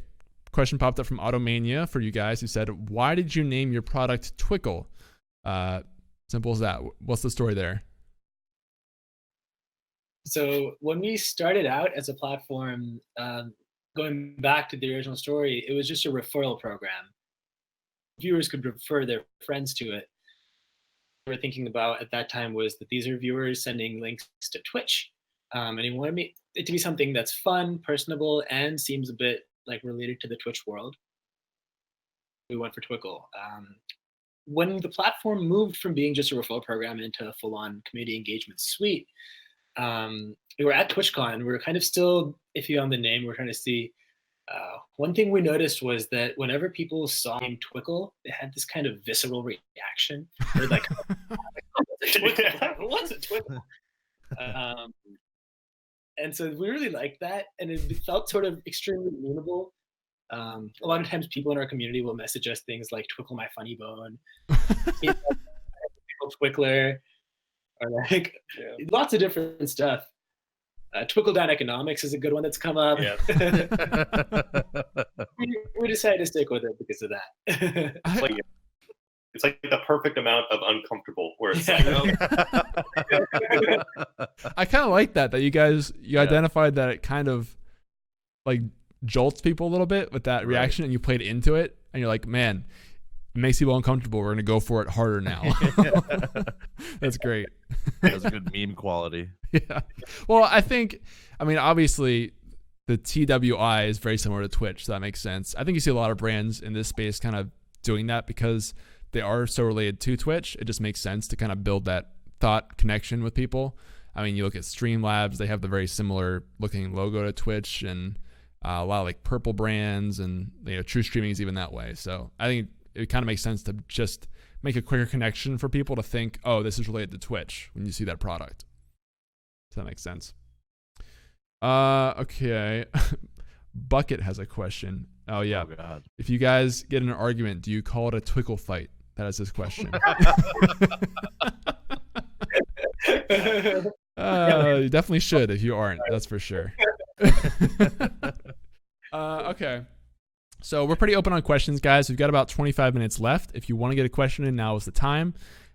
A: Question popped up from Automania for you guys who said, why did you name your product Twickle? Simple as that. What's the story there?
B: So when we started out as a platform, going back to the original story, it was just a referral program. Viewers could refer their friends to it. What we were thinking about at that time was that these are viewers sending links to Twitch. And we wanted it to be something that's fun, personable, and seems a bit like related to the Twitch world. We went for Twickle. When the platform moved from being just a referral program into a full-on community engagement suite, we were at TwitchCon. We were kind of still iffy on the name. We were trying to see. One thing we noticed was that whenever people saw the name Twickle, they had this kind of visceral reaction. They're like, what's a Twickle? And so we really liked that, and it felt sort of extremely memeable. A lot of times people in our community will message us things like "Twickle my funny bone," Twickler, or like lots of different stuff. Twickle down economics is a good one that's come up.
D: Yeah.
B: we decided to stick with it because of that.
D: It's like the perfect amount of uncomfortable where it's like,
A: I kind of like that you identified that it kind of like jolts people a little bit with that reaction, and you played into it, and you're like, man, it makes people uncomfortable. We're going to go for it harder now. That's great.
C: That's a good meme quality.
A: Yeah. Well, I mean, obviously the TWI is very similar to Twitch, so that makes sense. I think you see a lot of brands in this space kind of doing that because they are so related to Twitch. It just makes sense to kind of build that thought connection with people. I mean, you look at Streamlabs, they have the very similar looking logo to Twitch, and a lot of like purple brands, and TRUgaming is even that way. So I think it kind of makes sense to just make a quicker connection for people to think, oh, this is related to Twitch when you see that product. So that makes sense. Okay. Bucket has a question. Oh yeah.
C: Oh, God.
A: If you guys get in an argument, do you call it a Twickle fight? That is his question. You definitely should if you aren't. That's for sure. Okay. So we're pretty open on questions, guys. We've got about 25 minutes left. If you want to get a question in, now is the time.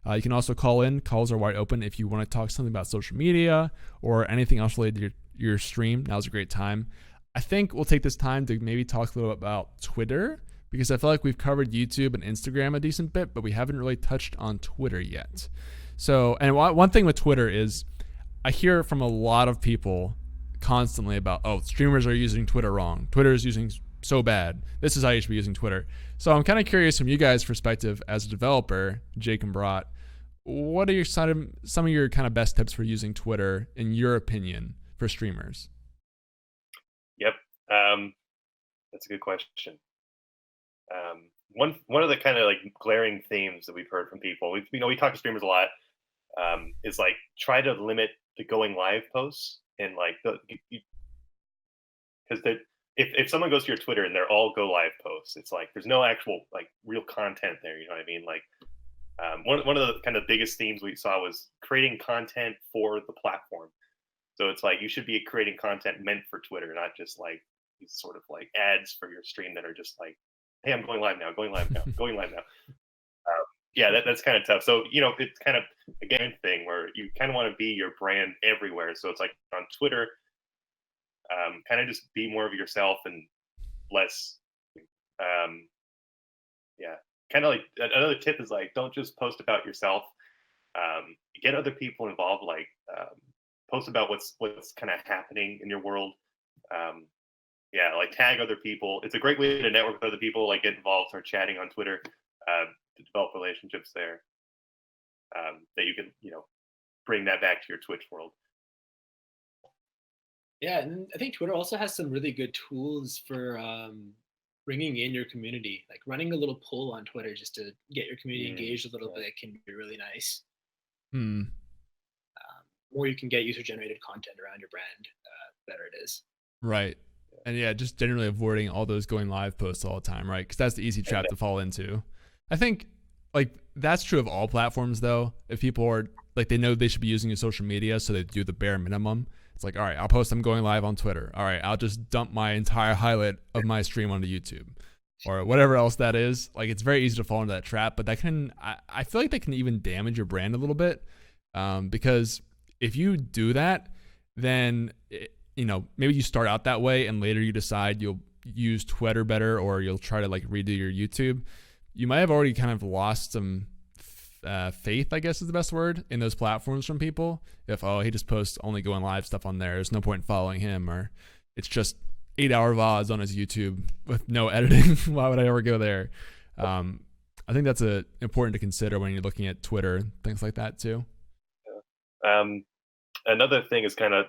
A: You can also call in. Calls are wide open. If you want to talk something about social media or anything else related to your stream, now's a great time. I think we'll take this time to maybe talk a little about Twitter, because I feel like we've covered YouTube and Instagram a decent bit, but we haven't really touched on Twitter yet. So, and one thing with Twitter is I hear from a lot of people constantly about, oh, streamers are using Twitter wrong. Twitter is using so bad. This is how you should be using Twitter. So I'm kind of curious from you guys' perspective as a developer, Jake and Brat, what are some of your kind of best tips for using Twitter, in your opinion, for streamers?
D: Yep. That's a good question. One of the kind of like glaring themes that we've heard from people, we talk to streamers a lot, is like try to limit the going live posts, and like because if someone goes to your Twitter and they're all go live posts, it's like there's no actual like real content there. You know what I mean? Like One of the kind of biggest themes we saw was creating content for the platform. So it's like you should be creating content meant for Twitter, not just like these sort of like ads for your stream that are just like, hey, I'm going live now, going live now, going live now. Yeah, that's kind of tough. So, it's kind of again thing where you kind of want to be your brand everywhere. So it's like on Twitter, kind of just be more of yourself and less, yeah. Kind of like another tip is like, don't just post about yourself. Get other people involved. Like, post about what's kind of happening in your world. Yeah, like tag other people. It's a great way to network with other people. Like get involved, start chatting on Twitter. To develop relationships there that you can bring that back to your Twitch world.
B: Yeah, and I think Twitter also has some really good tools for bringing in your community. Like running a little poll on Twitter just to get your community engaged a little bit can be really nice. More you can get user-generated content around your brand, better it is.
A: Right. And yeah, just generally avoiding all those going live posts all the time, right? Because that's the easy trap to fall into. I think like that's true of all platforms though. If people are like, they know they should be using your social media, so they do the bare minimum. It's like, all right, I'll post I'm going live on Twitter. All right, I'll just dump my entire highlight of my stream onto YouTube or whatever else that is. Like it's very easy to fall into that trap, but that can, I feel like that can even damage your brand a little bit because if you do that, then maybe you start out that way and later you decide you'll use Twitter better or you'll try to like redo your YouTube. You might have already kind of lost some faith, I guess is the best word, in those platforms from people. If, he just posts only going live stuff on there, there's no point in following him, or it's just 8-hour VODs on his YouTube with no editing. Why would I ever go there? I think that's important to consider when you're looking at Twitter and things like that too.
D: Another thing is kind of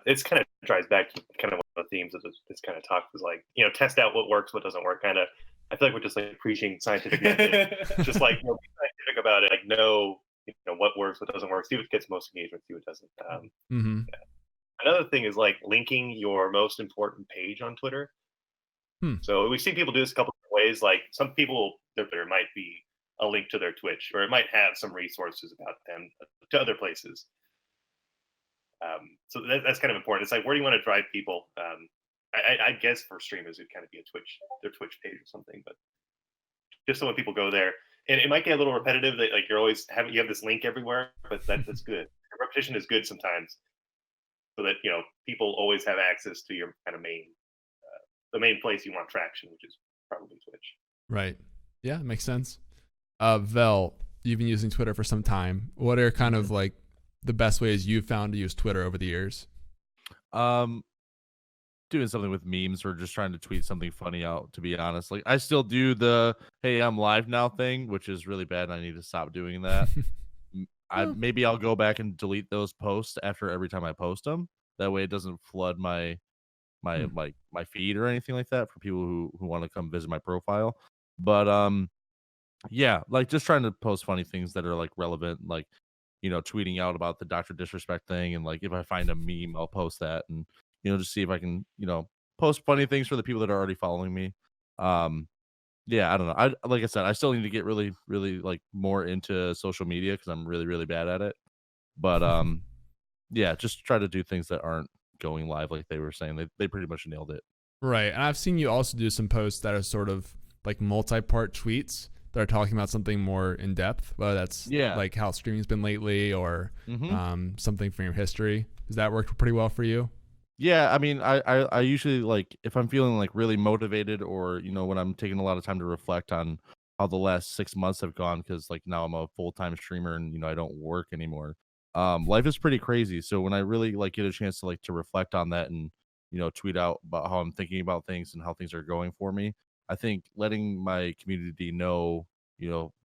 D: drives back to kind of one of the themes of this kind of talk was like, test out what works, what doesn't work. Kind of, I feel like we're just like preaching scientific method. Just like be scientific about it. Like know what works, what doesn't work. See what gets most engagement. See what doesn't. Yeah. Another thing is like linking your most important page on Twitter. So we've seen people do this a couple of ways. Like some people, there might be a link to their Twitch, or it might have some resources about them to other places. So that's kind of important. It's like, where do you want to drive people? I guess for streamers, it'd kind of be their Twitch page or something, but just so when people go there, and it might get a little repetitive that like you have this link everywhere, but that's good. Repetition is good sometimes, so that people always have access to your kind of the main place you want traction, which is probably Twitch.
A: Right. Yeah, makes sense. Vel, you've been using Twitter for some time. What are kind of like the best ways you've found to use Twitter over the years?
C: Doing something with memes or just trying to tweet something funny out, to be honest. Like I still do the hey, I'm live now thing, which is really bad and I need to stop doing that. Maybe I'll go back and delete those posts after every time I post them. That way it doesn't flood my feed or anything like that for people who want to come visit my profile. But yeah, like just trying to post funny things that are like relevant, like tweeting out about the Dr. Disrespect thing, and like if I find a meme, I'll post that, and just see if I can post funny things for the people that are already following me. Yeah, I don't know. Like I said, I still need to get really, really like more into social media because I'm really, really bad at it. But yeah, just try to do things that aren't going live, like they were saying. They pretty much nailed it.
A: Right, and I've seen you also do some posts that are sort of like multi-part tweets that are talking about something more in depth, whether that's like how streaming's been lately or something from your history. Does that work pretty well for you?
C: Yeah, I mean, I usually like if I'm feeling like really motivated or when I'm taking a lot of time to reflect on how the last 6 months have gone, because like now I'm a full-time streamer and I don't work anymore. Life is pretty crazy. So when I really like get a chance to reflect on that and tweet out about how I'm thinking about things and how things are going for me, I think letting my community know,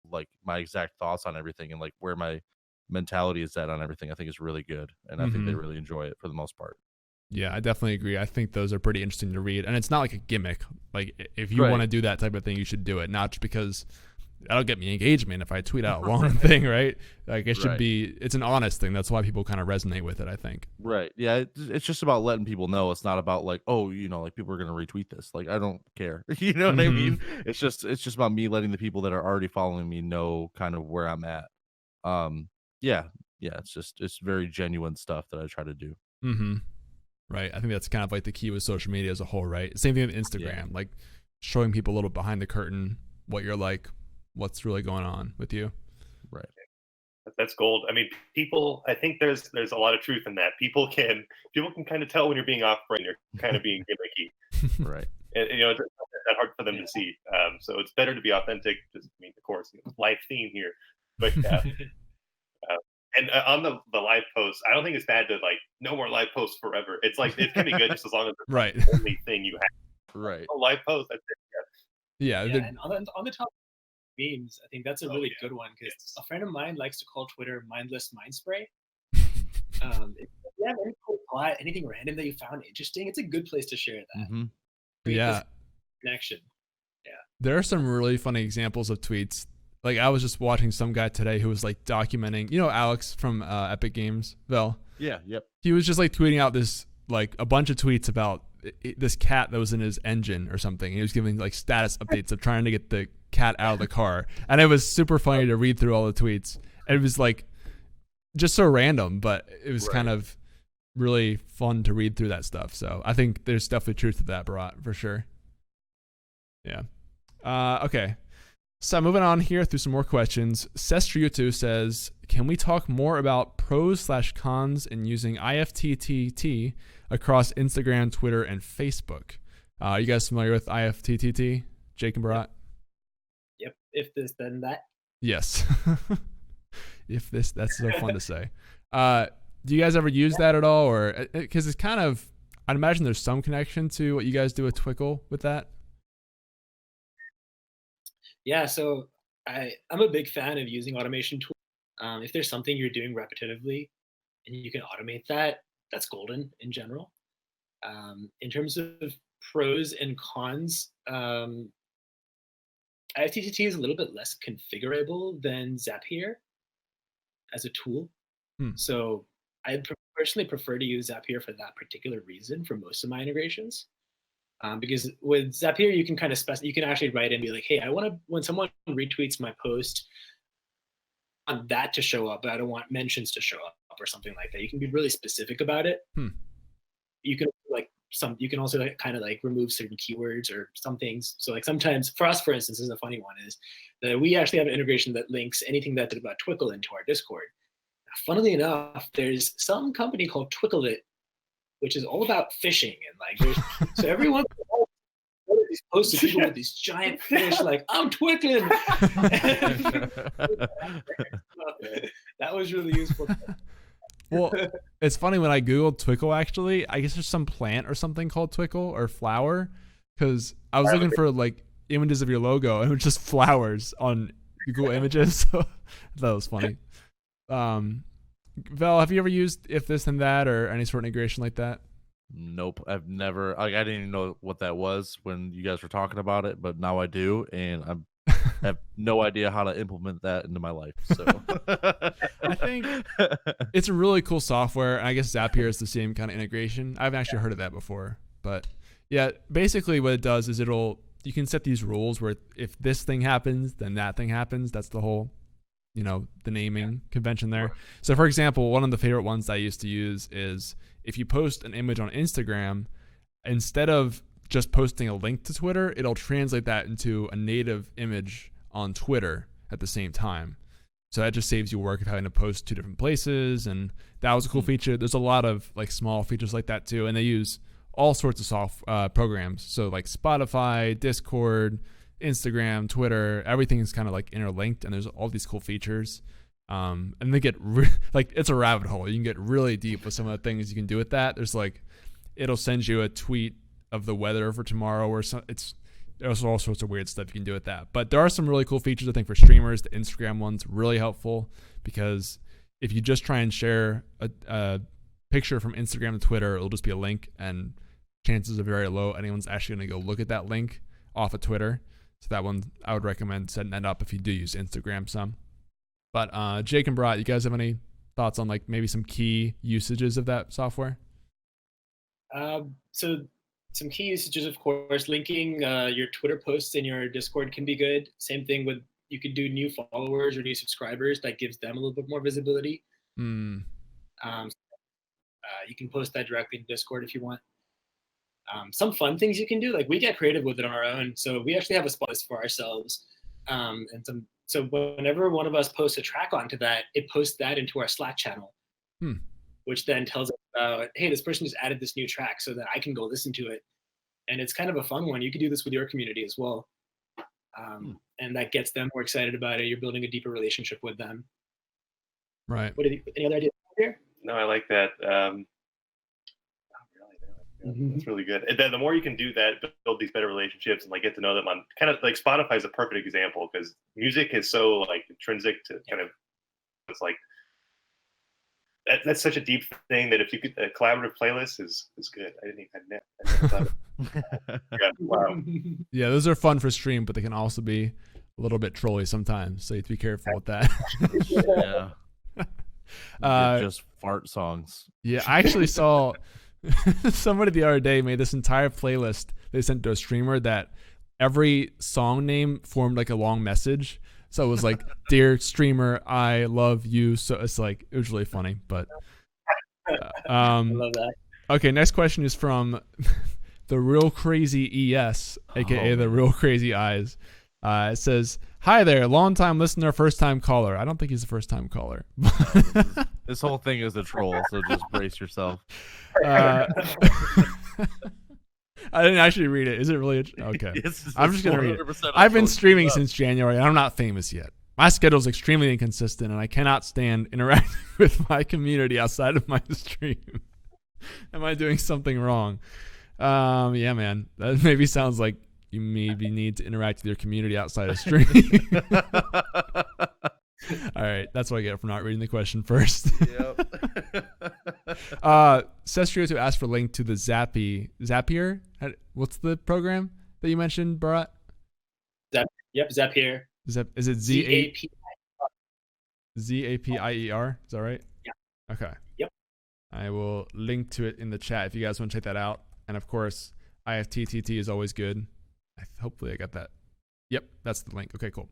C: like my exact thoughts on everything and like where my mentality is at on everything, I think is really good. And I think they really enjoy it for the most part.
A: Yeah, I definitely agree. I think those are pretty interesting to read. And it's not like a gimmick. Like if you want to do that type of thing, you should do it. Not just because that'll get me engagement if I tweet out a long thing, right? Like it should be, it's an honest thing. That's why people kind of resonate with it, I think.
C: Right. Yeah. It's just about letting people know. It's not about like, oh, like people are going to retweet this. Like, I don't care. You know what I mean? It's just about me letting the people that are already following me know kind of where I'm at. Yeah, it's very genuine stuff that I try to do.
A: Mm-hmm. Right. I think that's kind of like the key with social media as a whole, right? Same thing with Instagram, like showing people a little behind the curtain, what you're like, what's really going on with you.
C: Right.
D: That's gold. I mean, people. I think there's a lot of truth in that. People can kind of tell when you're being off-brand, you're kind of being gimmicky,
C: Right.
D: and it's not that hard for them to see. So it's better to be authentic. Just, I mean, of course, live theme here, but and on the live posts, I don't think it's bad to like no more live posts forever. It's like it can be good just as long as it's
A: Right.
D: the only thing you have.
C: Right.
D: Oh, live post. That's it.
A: Yeah.
B: And on the topic of memes, I think that's a really good one because a friend of mine likes to call Twitter mindless mind spray. If you have any cool plot, anything random that you found interesting, it's a good place to share that.
C: Mm-hmm.
A: Yeah.
B: Connection. Yeah.
A: There are some really funny examples of tweets. Like I was just watching some guy today who was like documenting, Alex from Epic Games, Vel.
C: Yeah. Yep.
A: He was just like tweeting out this like a bunch of tweets about this cat that was in his engine or something. He was giving like status updates of trying to get the cat out of the car, and it was super funny to read through all the tweets. And it was like just so random, but it was kind of really fun to read through that stuff. So I think there's definitely truth to that, Barat, for sure. Yeah. Okay. So moving on here through some more questions. Sestriutu says, can we talk more about pros/cons in using IFTTT across Instagram, Twitter, and Facebook? Are you guys familiar with IFTTT, Jake and Barat?
B: Yep. If this, then that.
A: Yes. If this, that's so fun to say. Do you guys ever use that at all? Or because it's kind of, I'd imagine there's some connection to what you guys do with Twickle with that.
B: Yeah, so I'm a big fan of using automation tools. If there's something you're doing repetitively and you can automate that, that's golden in general. In terms of pros and cons, IFTTT is a little bit less configurable than Zapier as a tool. So I personally prefer to use Zapier for that particular reason for most of my integrations. Because with Zapier, you can kind of you can actually write and be like, hey, I want to, when someone retweets my post, I want that to show up, but I don't want mentions to show up or something like that. You can be really specific about it. You can you can also kind of like remove certain keywords or some things. So like sometimes for us, for instance, this is a funny one, is that we actually have an integration that links anything that's about Twickle into our Discord. Now, funnily enough, there's some company called Twickle, which is all about fishing, and like so everyone these posts of people with these giant fish, like I'm twickling. That was really useful.
A: Well, it's funny when I googled Twickle. Actually, I guess there's some plant or something called Twickle or flower, because I was looking for like images of your logo and it was just flowers on Google Images. So that was funny. Vel, have you ever used if this and that or any sort of integration like that?
C: Nope, I've never. Like, I didn't even know what that was when you guys were talking about it, but now I do, and I have no idea how to implement that into my life. So
A: I think it's a really cool software, and I guess Zapier is the same kind of integration. I haven't actually heard of that before, but yeah, basically what it does is you can set these rules where if this thing happens, then that thing happens. That's the whole, the naming convention there. So for example, one of the favorite ones that I used to use is if you post an image on Instagram, instead of just posting a link to Twitter, it'll translate that into a native image on Twitter at the same time. So that just saves you work of having to post two different places. And that was a cool feature. There's a lot of like small features like that too. And they use all sorts of programs. So like Spotify, Discord, Instagram, Twitter, everything is kind of like interlinked, and there's all these cool features. And they get like, it's a rabbit hole. You can get really deep with some of the things you can do with that. There's like, it'll send you a tweet of the weather for tomorrow, or there's all sorts of weird stuff you can do with that. But there are some really cool features, I think, for streamers. The Instagram one's really helpful, because if you just try and share a picture from Instagram to Twitter, it'll just be a link, and chances are very low anyone's actually going to go look at that link off of Twitter. So that one, I would recommend setting that up if you do use Instagram some. But Jake and Barat, you guys have any thoughts on like maybe some key usages of that software?
B: So some key usages, of course, linking your Twitter posts in your Discord can be good. Same thing with you could do new followers or new subscribers. That gives them a little bit more visibility.
A: Mm.
B: You can post that directly in Discord if you want. Some fun things you can do, like we get creative with it on our own. So we actually have a spot list for ourselves. So whenever one of us posts a track onto that, it posts that into our Slack channel, which then tells us about, hey, this person just added this new track so that I can go listen to it. And it's kind of a fun one. You could do this with your community as well. And that gets them more excited about it. You're building a deeper relationship with them.
A: Right.
B: Any other ideas here?
D: No, I like that. That's really good. And then the more you can do that, build these better relationships and like get to know them on kind of like Spotify is a perfect example because music is so like intrinsic to kind of, it's like that's such a deep thing that if you could, a collaborative playlist is good. I never thought of it. Yeah, wow.
A: Yeah, those are fun for stream, but they can also be a little bit trolly sometimes. So you have to be careful with that.
C: Yeah. Just fart songs.
A: Yeah, I actually saw somebody the other day made this entire playlist they sent to a streamer that every song name formed like a long message. So it was like, dear streamer, I love you. So it's like, it was really funny, but
B: I love that.
A: Okay, next question is from the Real Crazy ES, aka the Real Crazy Eyes. It says, hi there, long time listener, first time caller. I don't think he's a first time caller.
C: This whole thing is a troll, so just brace yourself.
A: I didn't actually read it. Is it really? Okay. I'm just going to read it. I've been streaming since January, and I'm not famous yet. My schedule is extremely inconsistent, and I cannot stand interacting with my community outside of my stream. Am I doing something wrong? Yeah, man. That maybe sounds like you maybe need to interact with your community outside of stream. All right, that's what I get for not reading the question first.
C: Yep.
A: Sestrio to ask for link to the Zapier. What's the program that you mentioned, Bharat?
B: Yep, Zapier.
A: Is it
B: ZAP?
A: ZAPIER? Is that right?
B: Yeah.
A: Okay.
B: Yep.
A: I will link to it in the chat if you guys want to check that out. And of course, IFTTT is always good. Hopefully I got that. Yep, that's the link. Okay, cool.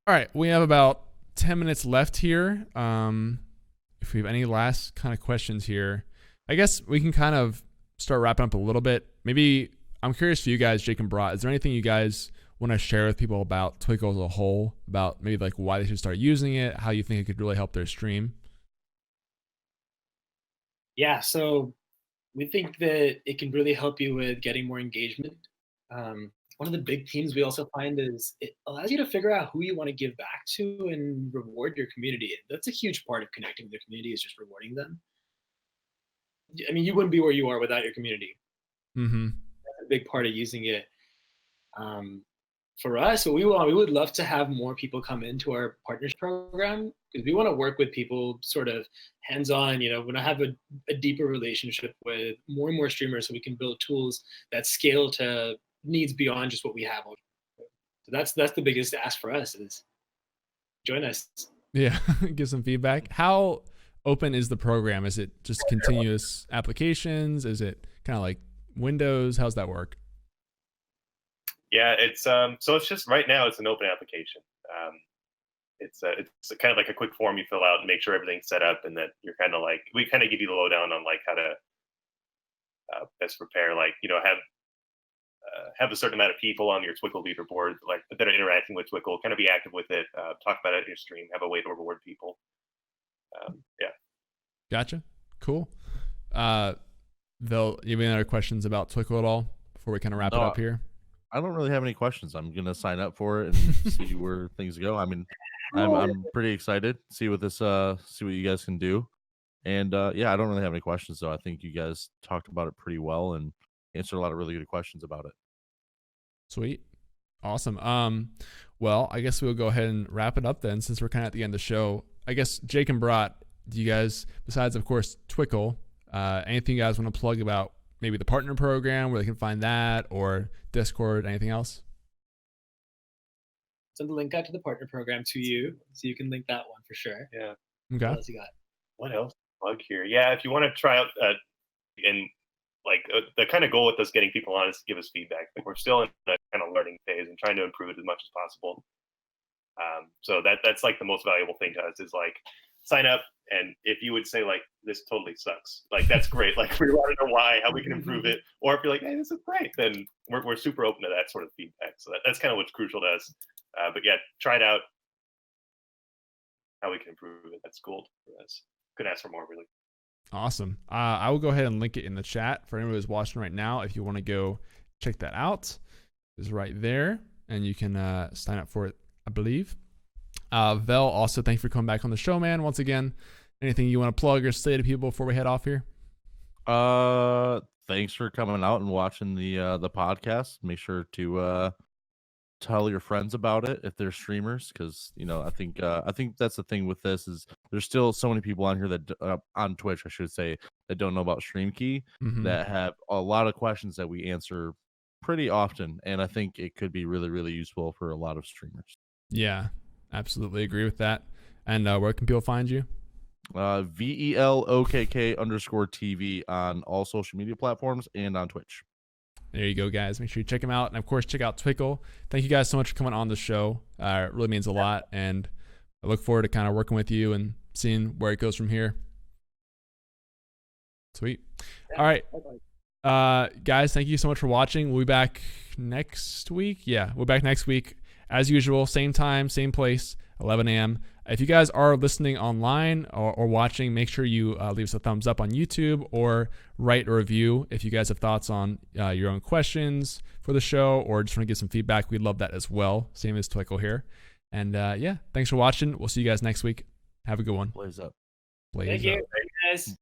A: All right, we have about 10 minutes left here. If we have any last kind of questions here, I guess we can kind of start wrapping up a little bit. Maybe I'm curious for you guys, Jake and Brat, is there anything you guys want to share with people about Twickle as a whole, about maybe like why they should start using it, how you think it could really help their stream?
B: Yeah, so we think that it can really help you with getting more engagement. One of the big themes we also find is it allows you to figure out who you want to give back to and reward your community. That's a huge part of connecting with your community, is just rewarding them. I mean, you wouldn't be where you are without your community.
A: Mm-hmm.
B: That's a big part of using it. For us, what we would love to have more people come into our partnership program, because we want to work with people sort of hands-on, we want to have a deeper relationship with more and more streamers so we can build tools that scale to needs beyond just what we have. So that's the biggest ask for us, is join us.
A: Yeah, give some feedback. How open is the program? Is it just continuous applications? Is it kind of like Windows? How's that work?
D: Yeah, it's so it's just right now it's an open application. It's kind of like a quick form you fill out and make sure everything's set up, and that you're kind of like, we kind of give you the lowdown on like how to best prepare, like have a certain amount of people on your Twickle leaderboard, like that are interacting with Twickle, kind of be active with it, talk about it in your stream, have a way to reward people. Yeah.
A: Gotcha. Cool. You have any other questions about Twickle at all before we kind of wrap it up here?
C: I don't really have any questions. I'm gonna sign up for it and see where things go. I mean, I'm pretty excited. See what you guys can do. And yeah, I don't really have any questions though. I think you guys talked about it pretty well and answered a lot of really good questions about it.
A: Sweet. Awesome. Well, I guess we'll go ahead and wrap it up then, since we're kind of at the end of the show. I guess Jake and Brat, do you guys, besides of course Twickle, anything you guys want to plug about maybe the partner program, where they can find that, or Discord, anything else?
B: Send the link out to the partner program to you, so you can link that one for sure.
D: Yeah.
A: Okay.
B: What else you got?
D: What else? Plug here. Yeah, if you want to try out and like the kind of goal with us getting people on is to give us feedback. Like we're still in a kind of learning phase and trying to improve it as much as possible. So that's like the most valuable thing to us is like sign up. And if you would say like, this totally sucks, like, that's great. Like, we want to know why, how we can improve it. Or if you're like, hey, this is great, then we're super open to that sort of feedback. So that's kind of what's crucial to us. But yeah, try it out. How we can improve it. That's gold for us. Couldn't ask for more, really.
A: Awesome. I will go ahead and link it in the chat for anyone who's watching right now. If you want to go check that out, it's right there, and you can sign up for it, I believe. Vel, also, thank you for coming back on the show, man. Once again, anything you want to plug or say to people before we head off here?
C: Thanks for coming out and watching the podcast. Make sure to tell your friends about it if they're streamers, because I think that's the thing with this is there's still so many people on here that on Twitch, I should say, that don't know about StreamKey, that have a lot of questions that we answer pretty often, and I think it could be really, really useful for a lot of streamers.
A: Yeah, absolutely agree with that. And where can people find you? VELOKK_TV on all social media platforms and on Twitch. There you go, guys. Make sure you check him out. And, of course, check out Twickle. Thank you guys so much for coming on the show. It really means a lot. And I look forward to kind of working with you and seeing where it goes from here. Sweet. All right. Guys, thank you so much for watching. We'll be back next week. Yeah, we'll be back next week. As usual, same time, same place, 11 a.m. If you guys are listening online or watching, make sure you leave us a thumbs up on YouTube or write a review if you guys have thoughts on your own questions for the show or just want to give some feedback. We'd love that as well. Same as Twickle here. And yeah, thanks for watching. We'll see you guys next week. Have a good one.
C: Blaze up.
A: Blaze
B: Thank you.
A: up.
B: Thank you guys.